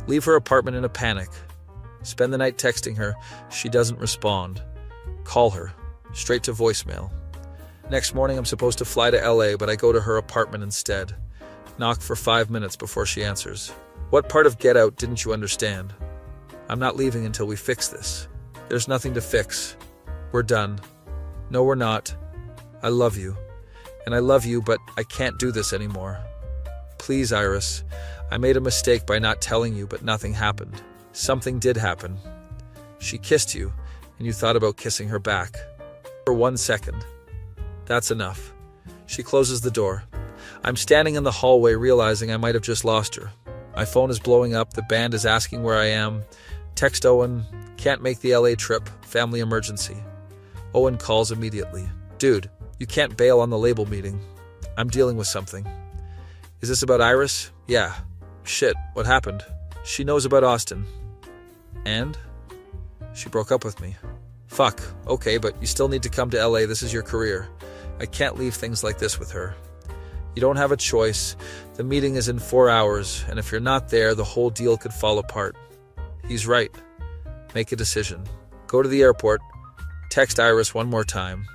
Leave her apartment in a panic. Spend the night texting her. She doesn't respond. Call her. Straight to voicemail. Next morning I'm supposed to fly to LA, but I go to her apartment instead. Knock for 5 minutes before she answers. What part of Get Out didn't you understand? I'm not leaving until we fix this. There's nothing to fix. We're done. No, we're not. I love you. And I love you, but I can't do this anymore. Please, Iris. I made a mistake by not telling you, but nothing happened. Something did happen. She kissed you, and you thought about kissing her back. For 1 second. That's enough. She closes the door. I'm standing in the hallway realizing I might have just lost her. My phone is blowing up. The band is asking where I am. Text Owen. Can't make the LA trip. Family emergency. Owen calls immediately. Dude, you can't bail on the label meeting. I'm dealing with something. Is this about Iris? Yeah. Shit, what happened? She knows about Austin. And? She broke up with me. Fuck, okay, but you still need to come to LA. This is your career. I can't leave things like this with her. You don't have a choice. The meeting is in 4 hours, and if you're not there, the whole deal could fall apart. He's right. Make a decision. Go to the airport. Text Iris one more time.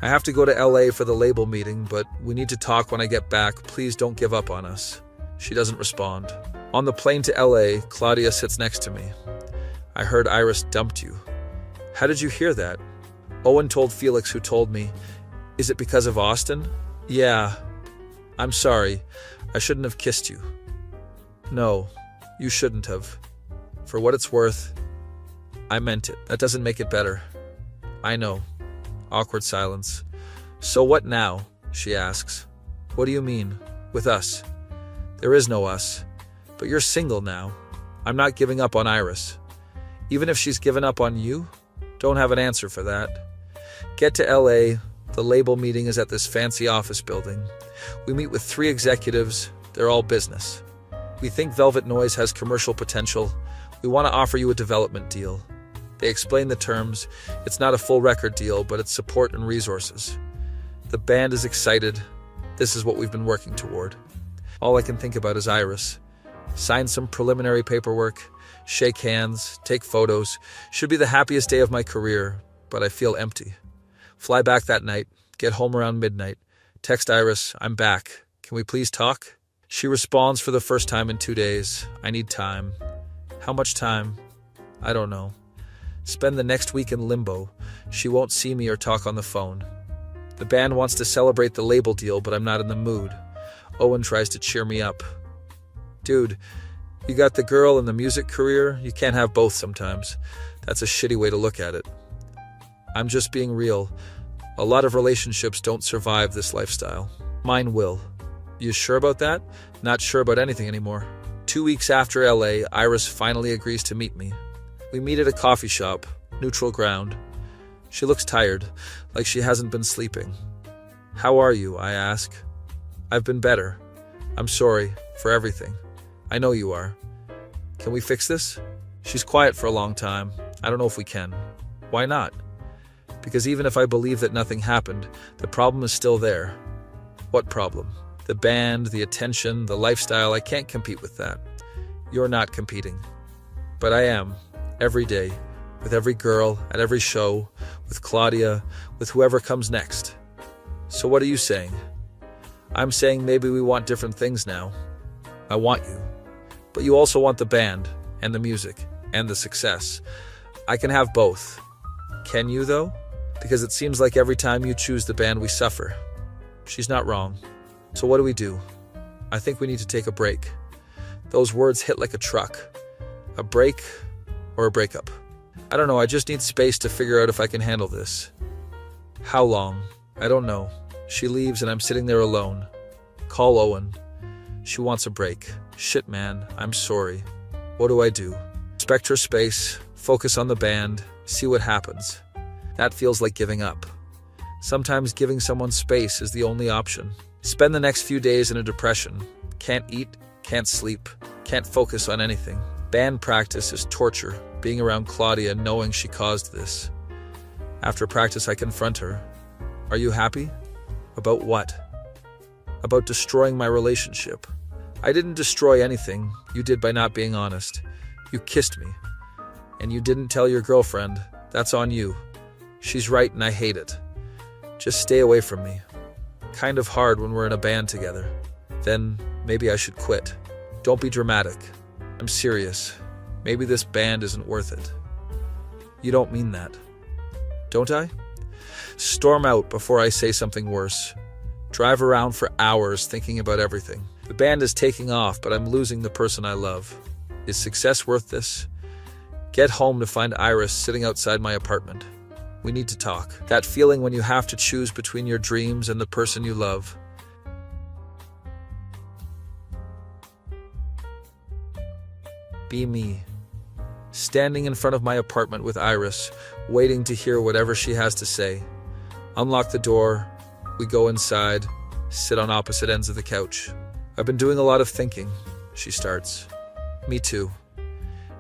I have to go to LA for the label meeting, but we need to talk when I get back. Please don't give up on us. She doesn't respond. On the plane to LA, Claudia sits next to me. I heard Iris dumped you. How did you hear that? Owen told Felix, who told me. Is it because of Austin? Yeah. I'm sorry. I shouldn't have kissed you. No, you shouldn't have. For what it's worth, I meant it. That doesn't make it better. I know. Awkward silence. So what now? She asks. What do you mean? With us? There is no us. But you're single now. I'm not giving up on Iris. Even if she's given up on you, don't have an answer for that. Get to LA. The label meeting is at this fancy office building. We meet with 3 executives, They're all business. We think Velvet Noise has commercial potential. We want to offer you a development deal. They explain the terms. It's not a full record deal, but it's support and resources. The band is excited. This is what we've been working toward. All I can think about is Iris. Sign some preliminary paperwork, shake hands, take photos. Should be the happiest day of my career, but I feel empty. Fly back that night, get home around midnight. Text Iris, I'm back. Can we please talk? She responds for the first time in 2 days. I need time. How much time? I don't know. Spend the next week in limbo. She won't see me or talk on the phone. The band wants to celebrate the label deal, but I'm not in the mood. Owen tries to cheer me up. Dude, you got the girl and the music career. You can't have both sometimes. That's a shitty way to look at it. I'm just being real. A lot of relationships don't survive this lifestyle. Mine will. You sure about that? Not sure about anything anymore. 2 weeks after LA, Iris finally agrees to meet me. We meet at a coffee shop, neutral ground. She looks tired, like she hasn't been sleeping. How are you? I ask. I've been better. I'm sorry for everything. I know you are. Can we fix this? She's quiet for a long time. I don't know if we can. Why not? Because even if I believe that nothing happened, the problem is still there. What problem? The band, the attention, the lifestyle. I can't compete with that. You're not competing. But I am. Every day. With every girl, at every show, with Claudia, with whoever comes next. So what are you saying? I'm saying maybe we want different things now. I want you. But you also want the band, and the music, and the success. I can have both. Can you, though? Because it seems like every time you choose the band, we suffer. She's not wrong. So what do we do? I think we need to take a break. Those words hit like a truck. A break or a breakup. I don't know, I just need space to figure out if I can handle this. How long? I don't know. She leaves and I'm sitting there alone. Call Owen. She wants a break. Shit, man, I'm sorry. What do I do? Respect her space, focus on the band, see what happens. That feels like giving up. Sometimes giving someone space is the only option. Spend the next few days in a depression. Can't eat, can't sleep, can't focus on anything. Band practice is torture, being around Claudia knowing she caused this. After practice, I confront her. Are you happy? About what? About destroying my relationship. I didn't destroy anything. You did by not being honest. You kissed me. And you didn't tell your girlfriend. That's on you. She's right and I hate it. Just stay away from me. Kind of hard when we're in a band together. Then maybe I should quit. Don't be dramatic. I'm serious. Maybe this band isn't worth it. You don't mean that. Don't I? Storm out before I say something worse. Drive around for hours thinking about everything. The band is taking off, but I'm losing the person I love. Is success worth this? Get home to find Iris sitting outside my apartment. We need to talk. That feeling when you have to choose between your dreams and the person you love. Be me. Standing in front of my apartment with Iris, waiting to hear whatever she has to say. Unlock the door. We go inside, sit on opposite ends of the couch. I've been doing a lot of thinking, she starts. Me too.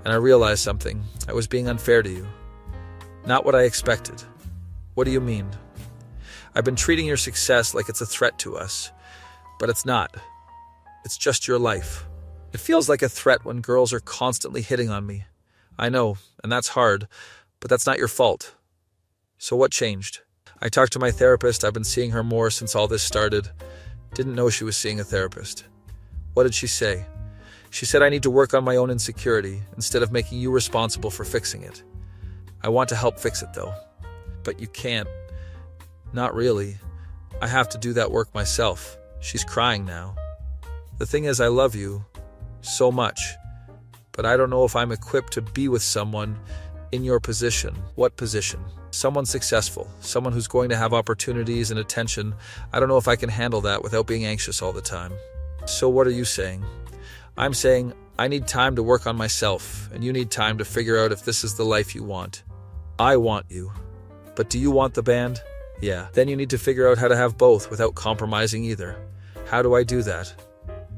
And I realized something. I was being unfair to you. Not what I expected. What do you mean? I've been treating your success like it's a threat to us, but it's not. It's just your life. It feels like a threat when girls are constantly hitting on me. I know, and that's hard, but that's not your fault. So what changed? I talked to my therapist. I've been seeing her more since all this started. Didn't know she was seeing a therapist. What did she say? She said I need to work on my own insecurity instead of making you responsible for fixing it. I want to help fix it, though. But you can't. Not really. I have to do that work myself. She's crying now. The thing is, I love you so much, but I don't know if I'm equipped to be with someone in your position. What position? Someone successful, someone who's going to have opportunities and attention. I don't know if I can handle that without being anxious all the time. So what are you saying? I'm saying I need time to work on myself, and you need time to figure out if this is the life you want. I want you. But do you want the band? Yeah. Then you need to figure out how to have both without compromising either. How do I do that?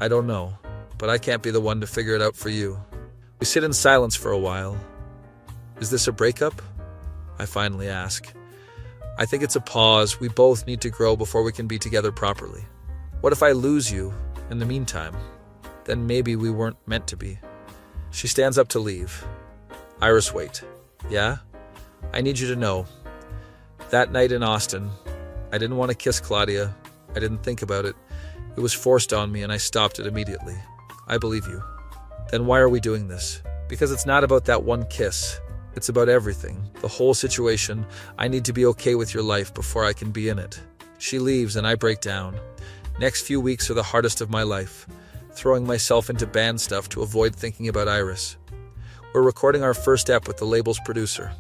I don't know, but I can't be the one to figure it out for you. We sit in silence for a while. Is this a breakup? I finally ask. I think it's a pause. We both need to grow before we can be together properly. What if I lose you in the meantime? Then maybe we weren't meant to be. She stands up to leave. Iris, wait. Yeah? I need you to know. That night in Austin, I didn't want to kiss Claudia. I didn't think about it. It was forced on me and I stopped it immediately. I believe you. Then why are we doing this? Because it's not about that one kiss. It's about everything, the whole situation. I need to be okay with your life before I can be in it. She leaves and I break down. Next few weeks are the hardest of my life, throwing myself into band stuff to avoid thinking about Iris. We're recording our first ep with the label's producer.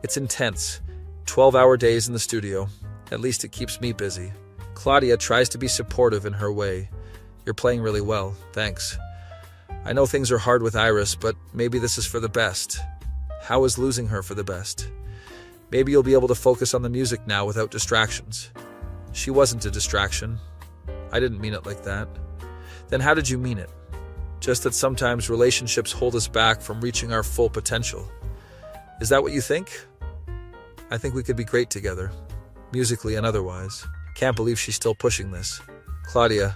It's intense, 12-hour days in the studio. At least it keeps me busy. Claudia tries to be supportive in her way. You're playing really well, thanks. I know things are hard with Iris, but maybe this is for the best. How is losing her for the best? Maybe you'll be able to focus on the music now without distractions. She wasn't a distraction. I didn't mean it like that. Then how did you mean it? Just that sometimes relationships hold us back from reaching our full potential. Is that what you think? I think we could be great together, musically and otherwise. Can't believe she's still pushing this. Claudia,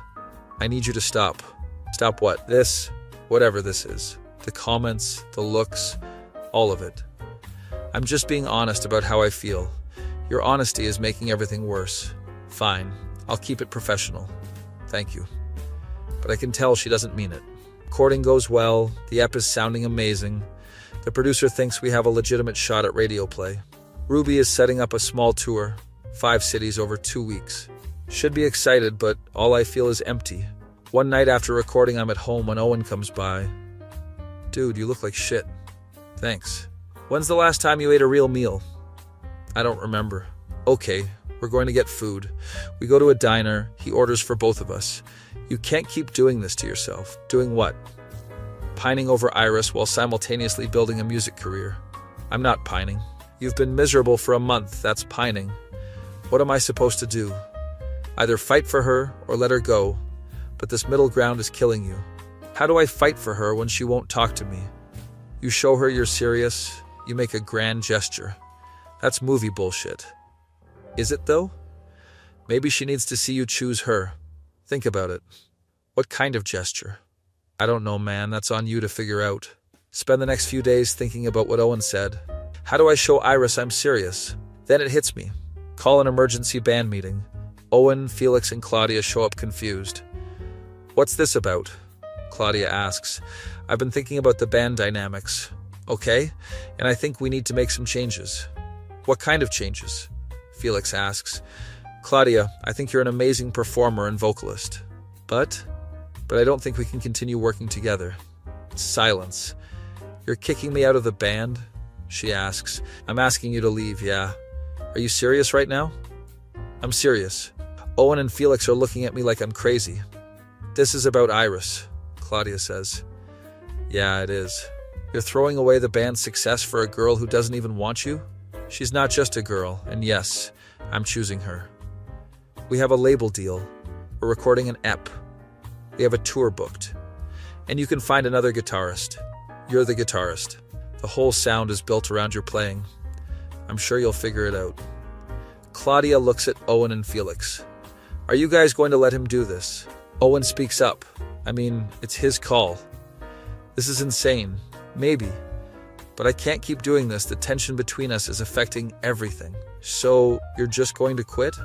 I need you to stop. Stop what? This? Whatever this is. The comments, the looks, all of it. I'm just being honest about how I feel. Your honesty is making everything worse. Fine, I'll keep it professional. Thank you. But I can tell she doesn't mean it. Recording goes well, the ep is sounding amazing. The producer thinks we have a legitimate shot at radio play. Ruby is setting up a small tour, 5 cities over 2 weeks. Should be excited, but all I feel is empty. One night after recording, I'm at home when Owen comes by. Dude, you look like shit. Thanks. When's the last time you ate a real meal? I don't remember. Okay, we're going to get food. We go to a diner. He orders for both of us. You can't keep doing this to yourself. Doing what? Pining over Iris while simultaneously building a music career. I'm not pining. You've been miserable for a month. That's pining. What am I supposed to do? Either fight for her or let her go. But this middle ground is killing you. How do I fight for her when she won't talk to me? You show her you're serious. You make a grand gesture. That's movie bullshit. Is it though? Maybe she needs to see you choose her. Think about it. What kind of gesture? I don't know, man. That's on you to figure out. Spend the next few days thinking about what Owen said. How do I show Iris I'm serious? Then it hits me. Call an emergency band meeting. Owen, Felix, and Claudia show up confused. What's this about? Claudia asks. I've been thinking about the band dynamics. Okay, and I think we need to make some changes. What kind of changes? Felix asks. Claudia, I think you're an amazing performer and vocalist. But I don't think we can continue working together. Silence. You're kicking me out of the band? She asks. I'm asking you to leave, yeah. Are you serious right now? I'm serious. Owen and Felix are looking at me like I'm crazy. This is about Iris, Claudia says. Yeah, it is. You're throwing away the band's success for a girl who doesn't even want you? She's not just a girl, and yes, I'm choosing her. We have a label deal. We're recording an ep. We have a tour booked. And you can find another guitarist. You're the guitarist. The whole sound is built around your playing. I'm sure you'll figure it out. Claudia looks at Owen and Felix. Are you guys going to let him do this? Owen speaks up. I mean, it's his call. This is insane. Maybe. But I can't keep doing this. The tension between us is affecting everything. So, you're just going to quit?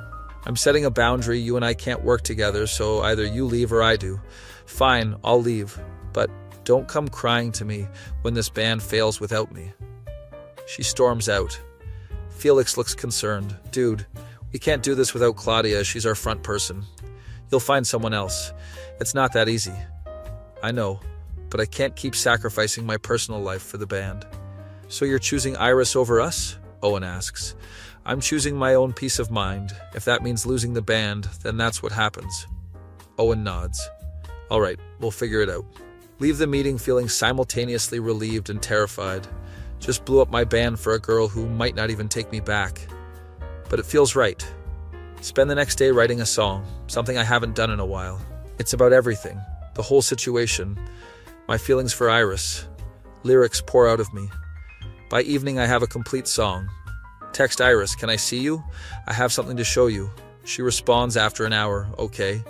I'm setting a boundary. You and I can't work together, so either you leave or I do. Fine, I'll leave. But don't come crying to me when this band fails without me. She storms out. Felix looks concerned. Dude, we can't do this without Claudia. She's our front person. You'll find someone else. It's not that easy. I know, but I can't keep sacrificing my personal life for the band. So you're choosing Iris over us? Owen asks. I'm choosing my own peace of mind. If that means losing the band, then that's what happens. Owen nods. All right, we'll figure it out. Leave the meeting feeling simultaneously relieved and terrified. Just blew up my band for a girl who might not even take me back. But it feels right. Spend the next day writing a song, something I haven't done in a while. It's about everything. The whole situation, my feelings for Iris, lyrics pour out of me. By evening, I have a complete song. Text Iris, can I see you? I have something to show you. She responds after an hour, okay.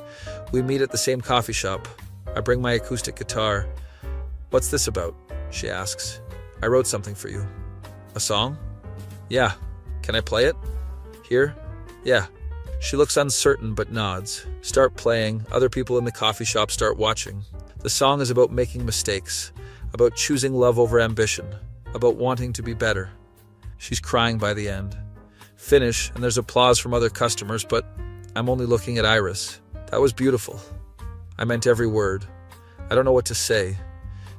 We meet at the same coffee shop. I bring my acoustic guitar. What's this about? She asks. I wrote something for you. A song? Yeah. Can I play it? Here? Yeah. She looks uncertain but nods. Start playing. Other people in the coffee shop start watching. The song is about making mistakes, about choosing love over ambition, about wanting to be better. She's crying by the end. Finish, and there's applause from other customers, but I'm only looking at Iris. That was beautiful. I meant every word. I don't know what to say.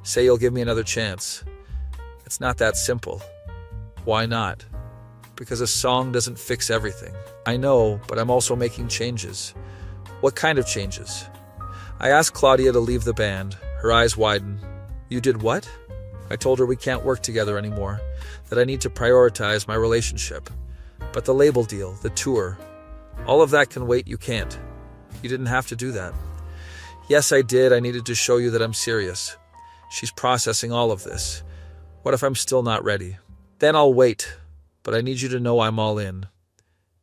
Say you'll give me another chance. It's not that simple. Why not? Because a song doesn't fix everything. I know, but I'm also making changes. What kind of changes? I asked Claudia to leave the band. Her eyes widen. You did what? I told her we can't work together anymore, that I need to prioritize my relationship. But the label deal, the tour, all of that can wait. You can't. You didn't have to do that. Yes, I did. I needed to show you that I'm serious. She's processing all of this. What if I'm still not ready? Then I'll wait. But I need you to know I'm all in.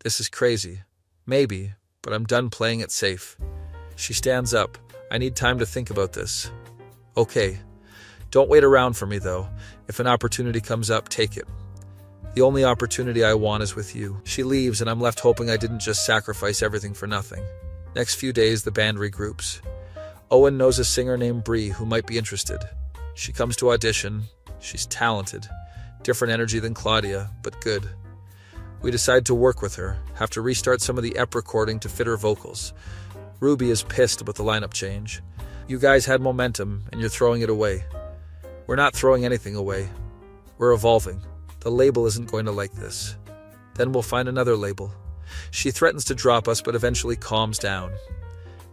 This is crazy. Maybe, but I'm done playing it safe. She stands up. I need time to think about this. Okay. Don't wait around for me, though. If an opportunity comes up, take it. The only opportunity I want is with you. She leaves, and I'm left hoping I didn't just sacrifice everything for nothing. Next few days, the band regroups. Owen knows a singer named Bree who might be interested. She comes to audition. She's talented. Different energy than Claudia, but good. We decide to work with her, have to restart some of the EP recording to fit her vocals. Ruby is pissed about the lineup change. You guys had momentum, and you're throwing it away. We're not throwing anything away. We're evolving. The label isn't going to like this. Then we'll find another label. She threatens to drop us, but eventually calms down.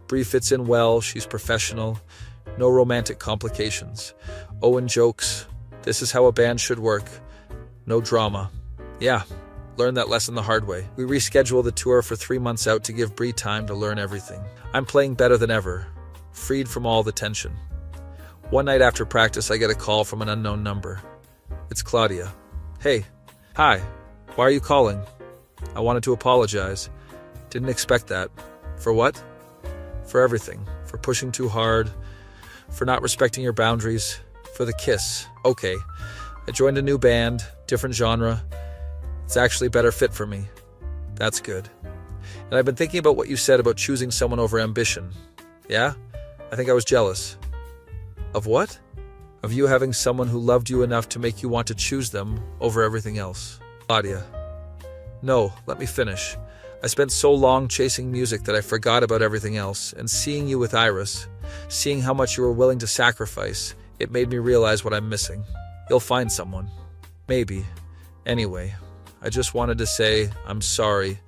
Bree fits in well, she's professional. No romantic complications. Owen jokes. This is how a band should work. No drama. Yeah, learned that lesson the hard way. We reschedule the tour for 3 months out to give Bree time to learn everything. I'm playing better than ever, freed from all the tension. One night after practice, I get a call from an unknown number. It's Claudia. Hey. Hi. Why are you calling? I wanted to apologize. Didn't expect that. For what? For everything. For pushing too hard. For not respecting your boundaries. For the kiss. Okay. I joined a new band, different genre. It's actually a better fit for me. That's good. And I've been thinking about what you said about choosing someone over ambition. Yeah? I think I was jealous. Of what? Of you having someone who loved you enough to make you want to choose them over everything else. Claudia. No, let me finish. I spent so long chasing music that I forgot about everything else, and seeing you with Iris, seeing how much you were willing to sacrifice, it made me realize what I'm missing. You'll find someone. Maybe. Anyway, I just wanted to say I'm sorry,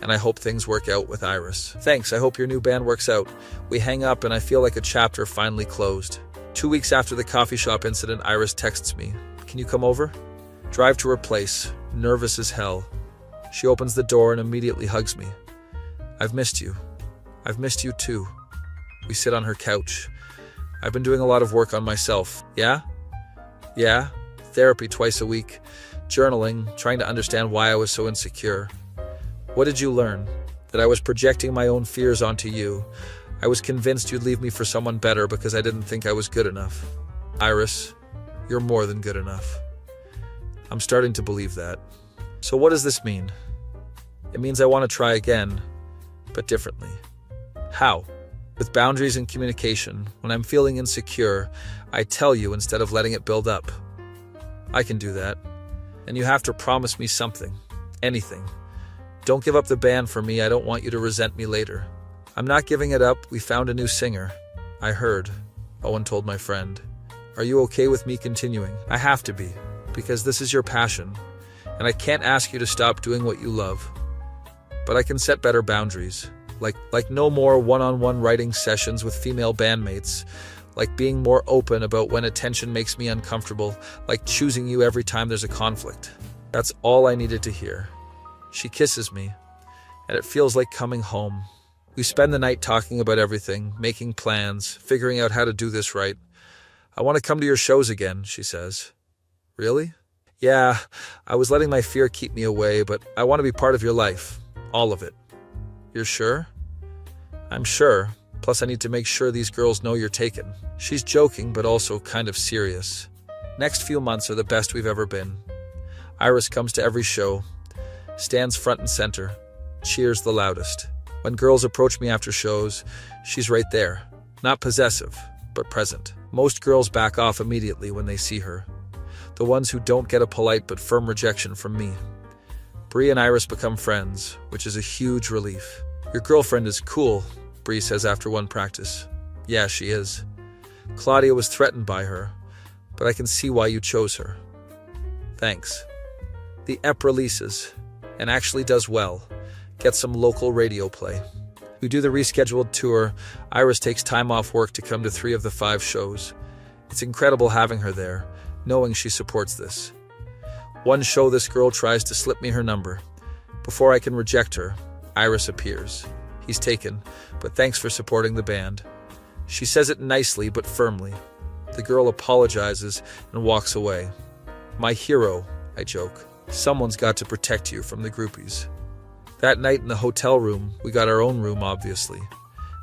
and I hope things work out with Iris. Thanks, I hope your new band works out. We hang up, and I feel like a chapter finally closed. 2 weeks after the coffee shop incident, Iris texts me. Can you come over? Drive to her place, nervous as hell. She opens the door and immediately hugs me. I've missed you. I've missed you too. We sit on her couch. I've been doing a lot of work on myself. Yeah? Yeah. Therapy twice a week. Journaling, trying to understand why I was so insecure. What did you learn? That I was projecting my own fears onto you. I was convinced you'd leave me for someone better because I didn't think I was good enough. Iris, you're more than good enough. I'm starting to believe that. So what does this mean? It means I want to try again, but differently. How? With boundaries and communication. When I'm feeling insecure, I tell you instead of letting it build up. I can do that. And you have to promise me something. Anything. Don't give up the band for me. I don't want you to resent me later. I'm not giving it up. We found a new singer. I heard. Owen told my friend. Are you okay with me continuing? I have to be, because this is your passion, and I can't ask you to stop doing what you love. But I can set better boundaries, like no more one-on-one writing sessions with female bandmates, like being more open about when attention makes me uncomfortable, like choosing you every time there's a conflict. That's all I needed to hear. She kisses me, and it feels like coming home. We spend the night talking about everything, making plans, figuring out how to do this right. I want to come to your shows again, she says. Really? Yeah, I was letting my fear keep me away, but I want to be part of your life. All of it. You're sure? I'm sure. Plus, I need to make sure these girls know you're taken. She's joking, but also kind of serious. Next few months are the best we've ever been. Iris comes to every show, stands front and center, cheers the loudest. When girls approach me after shows, she's right there. Not possessive, but present. Most girls back off immediately when they see her. The ones who don't get a polite but firm rejection from me. Bree and Iris become friends, which is a huge relief. Your girlfriend is cool, Bree says after one practice. Yeah, she is. Claudia was threatened by her, but I can see why you chose her. Thanks. The EP releases, and actually does well. Gets some local radio play. We do the rescheduled tour. Iris takes time off work to come to 3 of the 5 shows. It's incredible having her there, knowing she supports this. One show, this girl tries to slip me her number. Before I can reject her, Iris appears. He's taken, but thanks for supporting the band. She says it nicely but firmly. The girl apologizes and walks away. My hero, I joke. Someone's got to protect you from the groupies. That night in the hotel room, we got our own room, obviously.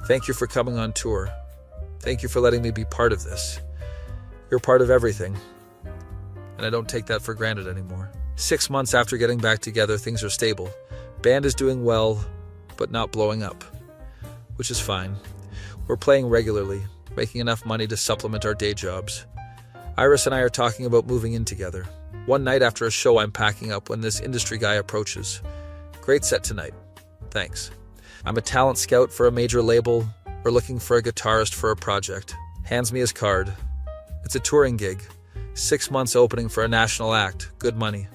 Thank you for coming on tour. Thank you for letting me be part of this. You're part of everything. And I don't take that for granted anymore. 6 months after getting back together, things are stable. Band is doing well, but not blowing up. Which is fine. We're playing regularly, making enough money to supplement our day jobs. Iris and I are talking about moving in together. One night after a show, I'm packing up when this industry guy approaches. Great set tonight. Thanks. I'm a talent scout for a major label. We're looking for a guitarist for a project. Hands me his card. It's a touring gig. 6 months opening for a national act. Good money.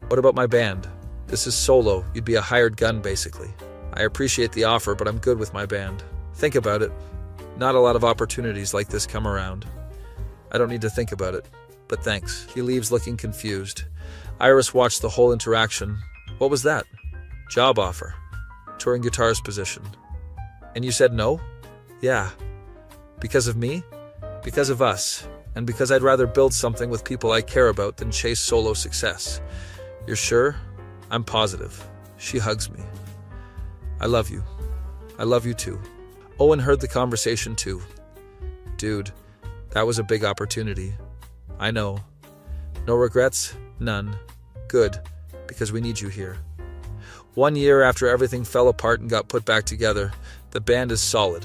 What about my band? This is solo. You'd be a hired gun, basically. I appreciate the offer, but I'm good with my band. Think about it. Not a lot of opportunities like this come around. I don't need to think about it, but thanks. He leaves looking confused. Iris watched the whole interaction. What was that? Job offer. Touring guitarist position. And you said no? Yeah. Because of me? Because of us. And because I'd rather build something with people I care about than chase solo success. You're sure? I'm positive. She hugs me. I love you. I love you too. Owen heard the conversation too. Dude, that was a big opportunity. I know. No regrets? None. Good, because we need you here. 1 year after everything fell apart and got put back together, the band is solid.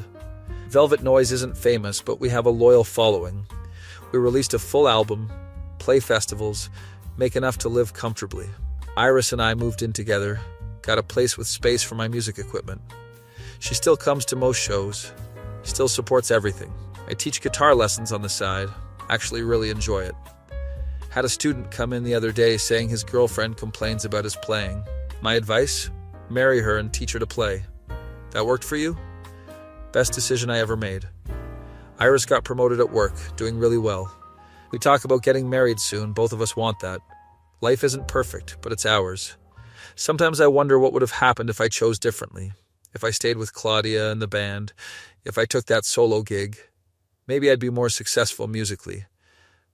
Velvet Noise isn't famous, but we have a loyal following. We released a full album, play festivals, make enough to live comfortably. Iris and I moved in together, got a place with space for my music equipment. She still comes to most shows, still supports everything. I teach guitar lessons on the side, actually really enjoy it. Had a student come in the other day saying his girlfriend complains about his playing. My advice? Marry her and teach her to play. That worked for you? Best decision I ever made. Iris got promoted at work, doing really well. We talk about getting married soon, both of us want that. Life isn't perfect, but it's ours. Sometimes I wonder what would have happened if I chose differently. If I stayed with Claudia and the band, if I took that solo gig. Maybe I'd be more successful musically.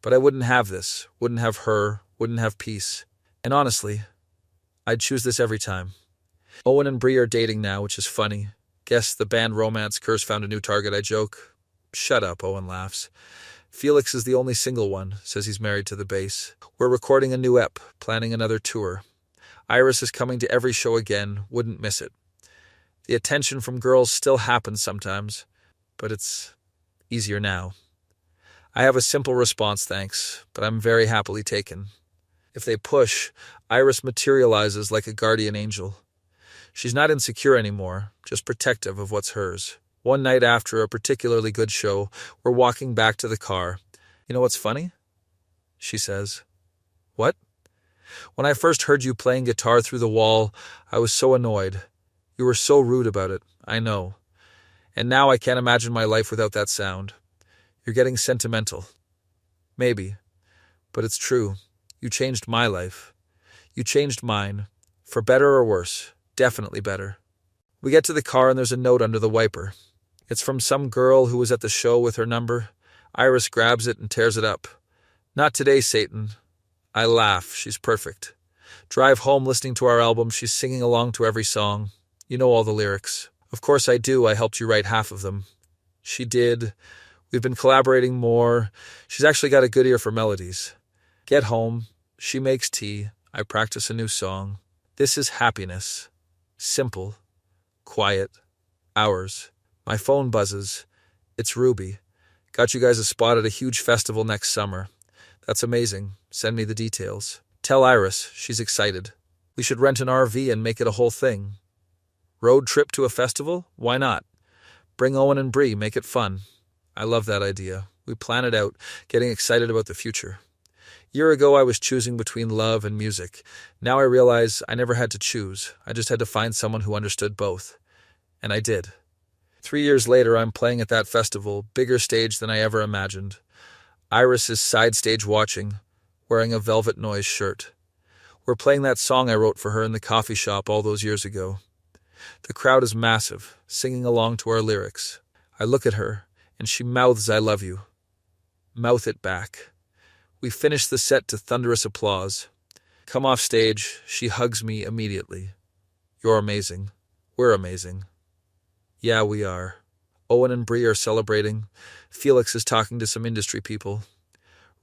But I wouldn't have this, wouldn't have her, wouldn't have peace. And honestly, I'd choose this every time. Owen and Bree are dating now, which is funny. Guess the band romance curse found a new target, I joke. Shut up, Owen laughs. Felix is the only single one, says he's married to the bass. We're recording a new EP, planning another tour. Iris is coming to every show again, wouldn't miss it. The attention from girls still happens sometimes, but it's easier now. I have a simple response, thanks, but I'm very happily taken. If they push, Iris materializes like a guardian angel. She's not insecure anymore, just protective of what's hers. One night after a particularly good show, we're walking back to the car. You know what's funny? She says. What? When I first heard you playing guitar through the wall, I was so annoyed. You were so rude about it, I know. And now I can't imagine my life without that sound. You're getting sentimental. Maybe. But it's true. You changed my life. You changed mine. For better or worse. Definitely better. We get to the car and there's a note under the wiper. It's from some girl who was at the show with her number. Iris grabs it and tears it up. "Not today, Satan." I laugh. She's perfect. Drive home listening to our album. She's singing along to every song. You know all the lyrics. Of course I do. I helped you write half of them. She did. We've been collaborating more. She's actually got a good ear for melodies. Get home. She makes tea. I practice a new song. This is happiness. Simple. Quiet. Ours. My phone buzzes. It's Ruby. Got you guys a spot at a huge festival next summer. That's amazing. Send me the details. Tell Iris. She's excited. We should rent an RV and make it a whole thing. Road trip to a festival? Why not? Bring Owen and Bree. Make it fun. I love that idea. We plan it out, getting excited about the future. Year ago, I was choosing between love and music. Now I realize I never had to choose. I just had to find someone who understood both. And I did. 3 years later, I'm playing at that festival, bigger stage than I ever imagined. Iris is side stage watching, wearing a Velvet Noise shirt. We're playing that song I wrote for her in the coffee shop all those years ago. The crowd is massive, singing along to our lyrics. I look at her, and she mouths "I love you." Mouth it back. We finish the set to thunderous applause. Come off stage, she hugs me immediately. You're amazing. We're amazing. Yeah, we are. Owen and Bree are celebrating. Felix is talking to some industry people.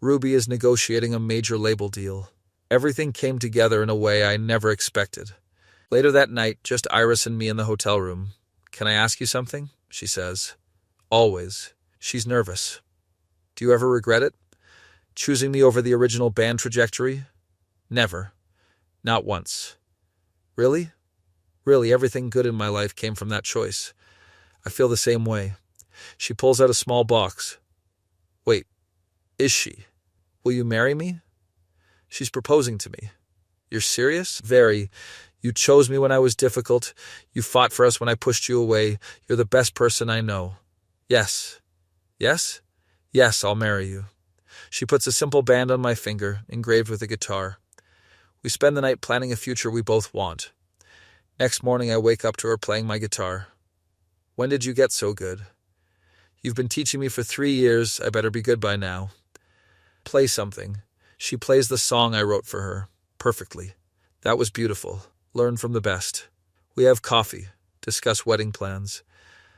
Ruby is negotiating a major label deal. Everything came together in a way I never expected. Later that night, just Iris and me in the hotel room. "Can I ask you something?" she says. Always. She's nervous. "Do you ever regret it? Choosing me over the original band trajectory?" Never. Not once. Really? Really, everything good in my life came from that choice. I feel the same way. She pulls out a small box. Wait, is she? Will you marry me? She's proposing to me. You're serious? Very. You chose me when I was difficult. You fought for us when I pushed you away. You're the best person I know. Yes. Yes? Yes, I'll marry you. She puts a simple band on my finger, engraved with a guitar. We spend the night planning a future we both want. Next morning, I wake up to her playing my guitar. When did you get so good? You've been teaching me for 3 years. I better be good by now. Play something. She plays the song I wrote for her, perfectly. That was beautiful. Learn from the best. We have coffee, discuss wedding plans.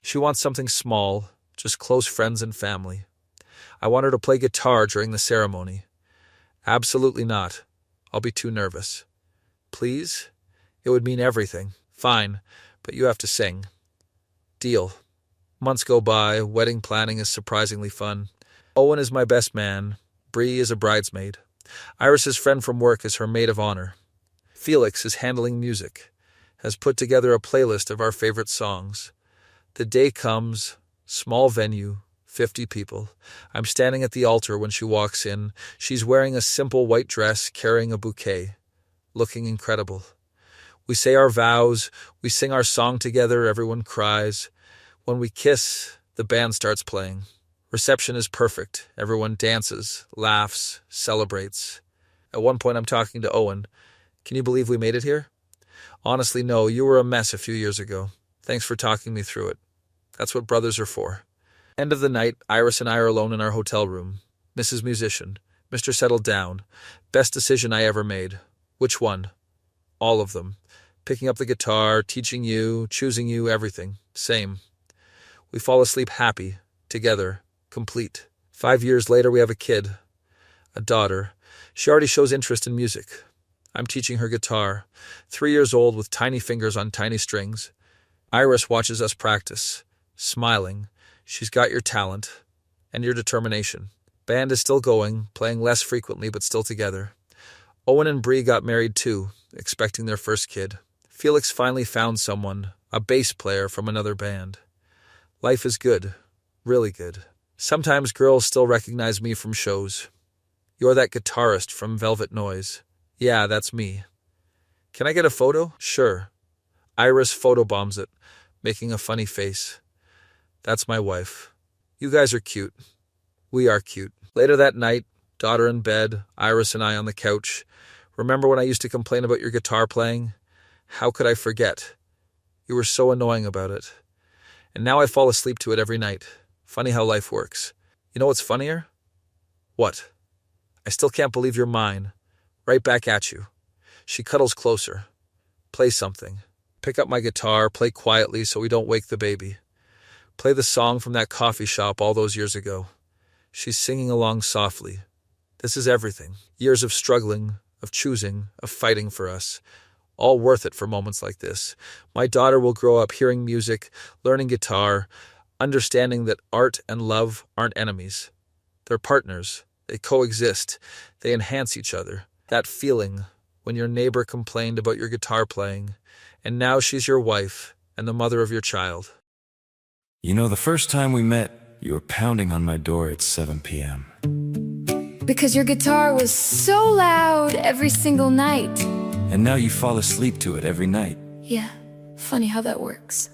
She wants something small, just close friends and family. I want her to play guitar during the ceremony. Absolutely not. I'll be too nervous. Please? It would mean everything. Fine, but you have to sing. Deal. Months go by, wedding planning is surprisingly fun. Owen is my best man. Bree is a bridesmaid. Iris's friend from work is her maid of honor. Felix is handling music, has put together a playlist of our favorite songs. The day comes, small venue, 50 people. I'm standing at the altar when she walks in. She's wearing a simple white dress, carrying a bouquet, looking incredible. We say our vows, we sing our song together, everyone cries. When we kiss, the band starts playing. Reception is perfect. Everyone dances, laughs, celebrates. At one point I'm talking to Owen. Can you believe we made it here? Honestly, no, you were a mess a few years ago. Thanks for talking me through it. That's what brothers are for. End of the night, Iris and I are alone in our hotel room. Mrs. Musician, Mr. Settled Down. Best decision I ever made. Which one? All of them. Picking up the guitar, teaching you, choosing you, everything. Same. We fall asleep happy, together, complete. 5 years later, we have a kid, a daughter. She already shows interest in music. I'm teaching her guitar, 3 years old with tiny fingers on tiny strings. Iris watches us practice, smiling. She's got your talent and your determination. Band is still going, playing less frequently but still together. Owen and Bree got married too, expecting their first kid. Felix finally found someone, a bass player from another band. Life is good, really good. Sometimes girls still recognize me from shows. You're that guitarist from Velvet Noise. Yeah, that's me. Can I get a photo? Sure. Iris photobombs it, making a funny face. That's my wife. You guys are cute. We are cute. Later that night, daughter in bed, Iris and I on the couch. Remember when I used to complain about your guitar playing? How could I forget? You were so annoying about it. And now I fall asleep to it every night. Funny how life works. You know what's funnier? What? I still can't believe you're mine. Right back at you. She cuddles closer. Play something. Pick up my guitar, play quietly so we don't wake the baby. Play the song from that coffee shop all those years ago. She's singing along softly. This is everything. Years of struggling, of choosing, of fighting for us. All worth it for moments like this. My daughter will grow up hearing music, learning guitar, understanding that art and love aren't enemies. They're partners. They coexist. They enhance each other. That feeling when your neighbor complained about your guitar playing, and now she's your wife and the mother of your child. You know, the first time we met, you were pounding on my door at 7 p.m. Because your guitar was so loud every single night. And now you fall asleep to it every night. Yeah, funny how that works.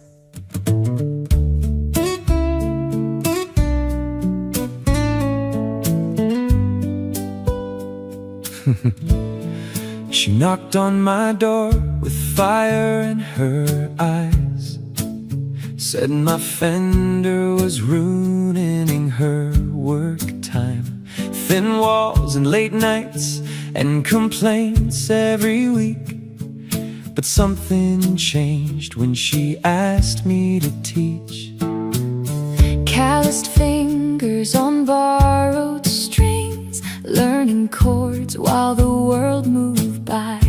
She knocked on my door with fire in her eyes. Said my fender was ruining her work time. Thin walls and late nights and complaints every week. But something changed when she asked me to teach. Calloused fingers on borrowed strings, learning chords while the world moved by.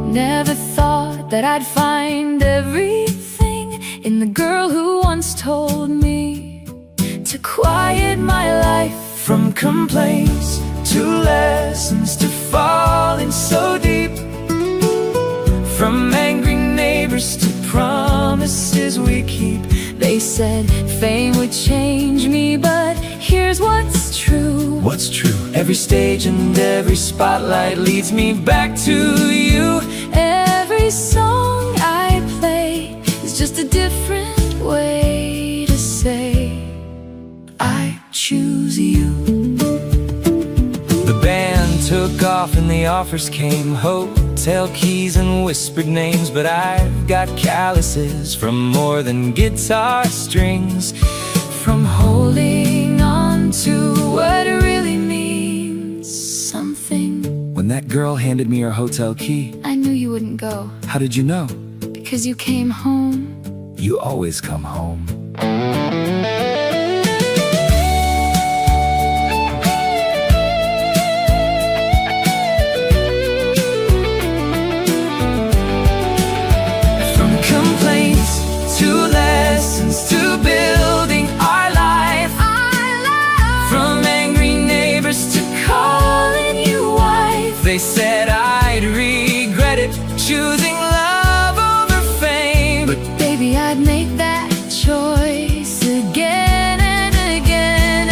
Never thought that I'd find everything in the girl who once told me to quiet my life from complaints to lessons to falling so deep. From angry neighbors to promises we keep. They said fame would change me, but here's what's true. What's true? Every stage and every spotlight leads me back to you. Every song I play is just a different way to say I choose you. The band took off and the offers came. Hotel keys and whispered names. But I've got calluses from more than guitar strings. From holding on to what really means something. When that girl handed me her hotel key, I knew you wouldn't go. how did you know? Because you came home. You always come home. To lessons, to building our life. From angry neighbors to calling you wife. They said I'd regret it, choosing love over fame. But baby, I'd make that choice again and again.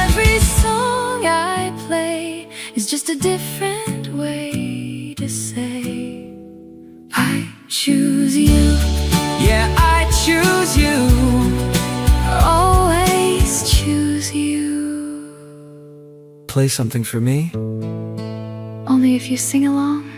Every song I play is just a different way to say I choose you. Yeah, I choose you. Always choose you. Play something for me. Only if you sing along.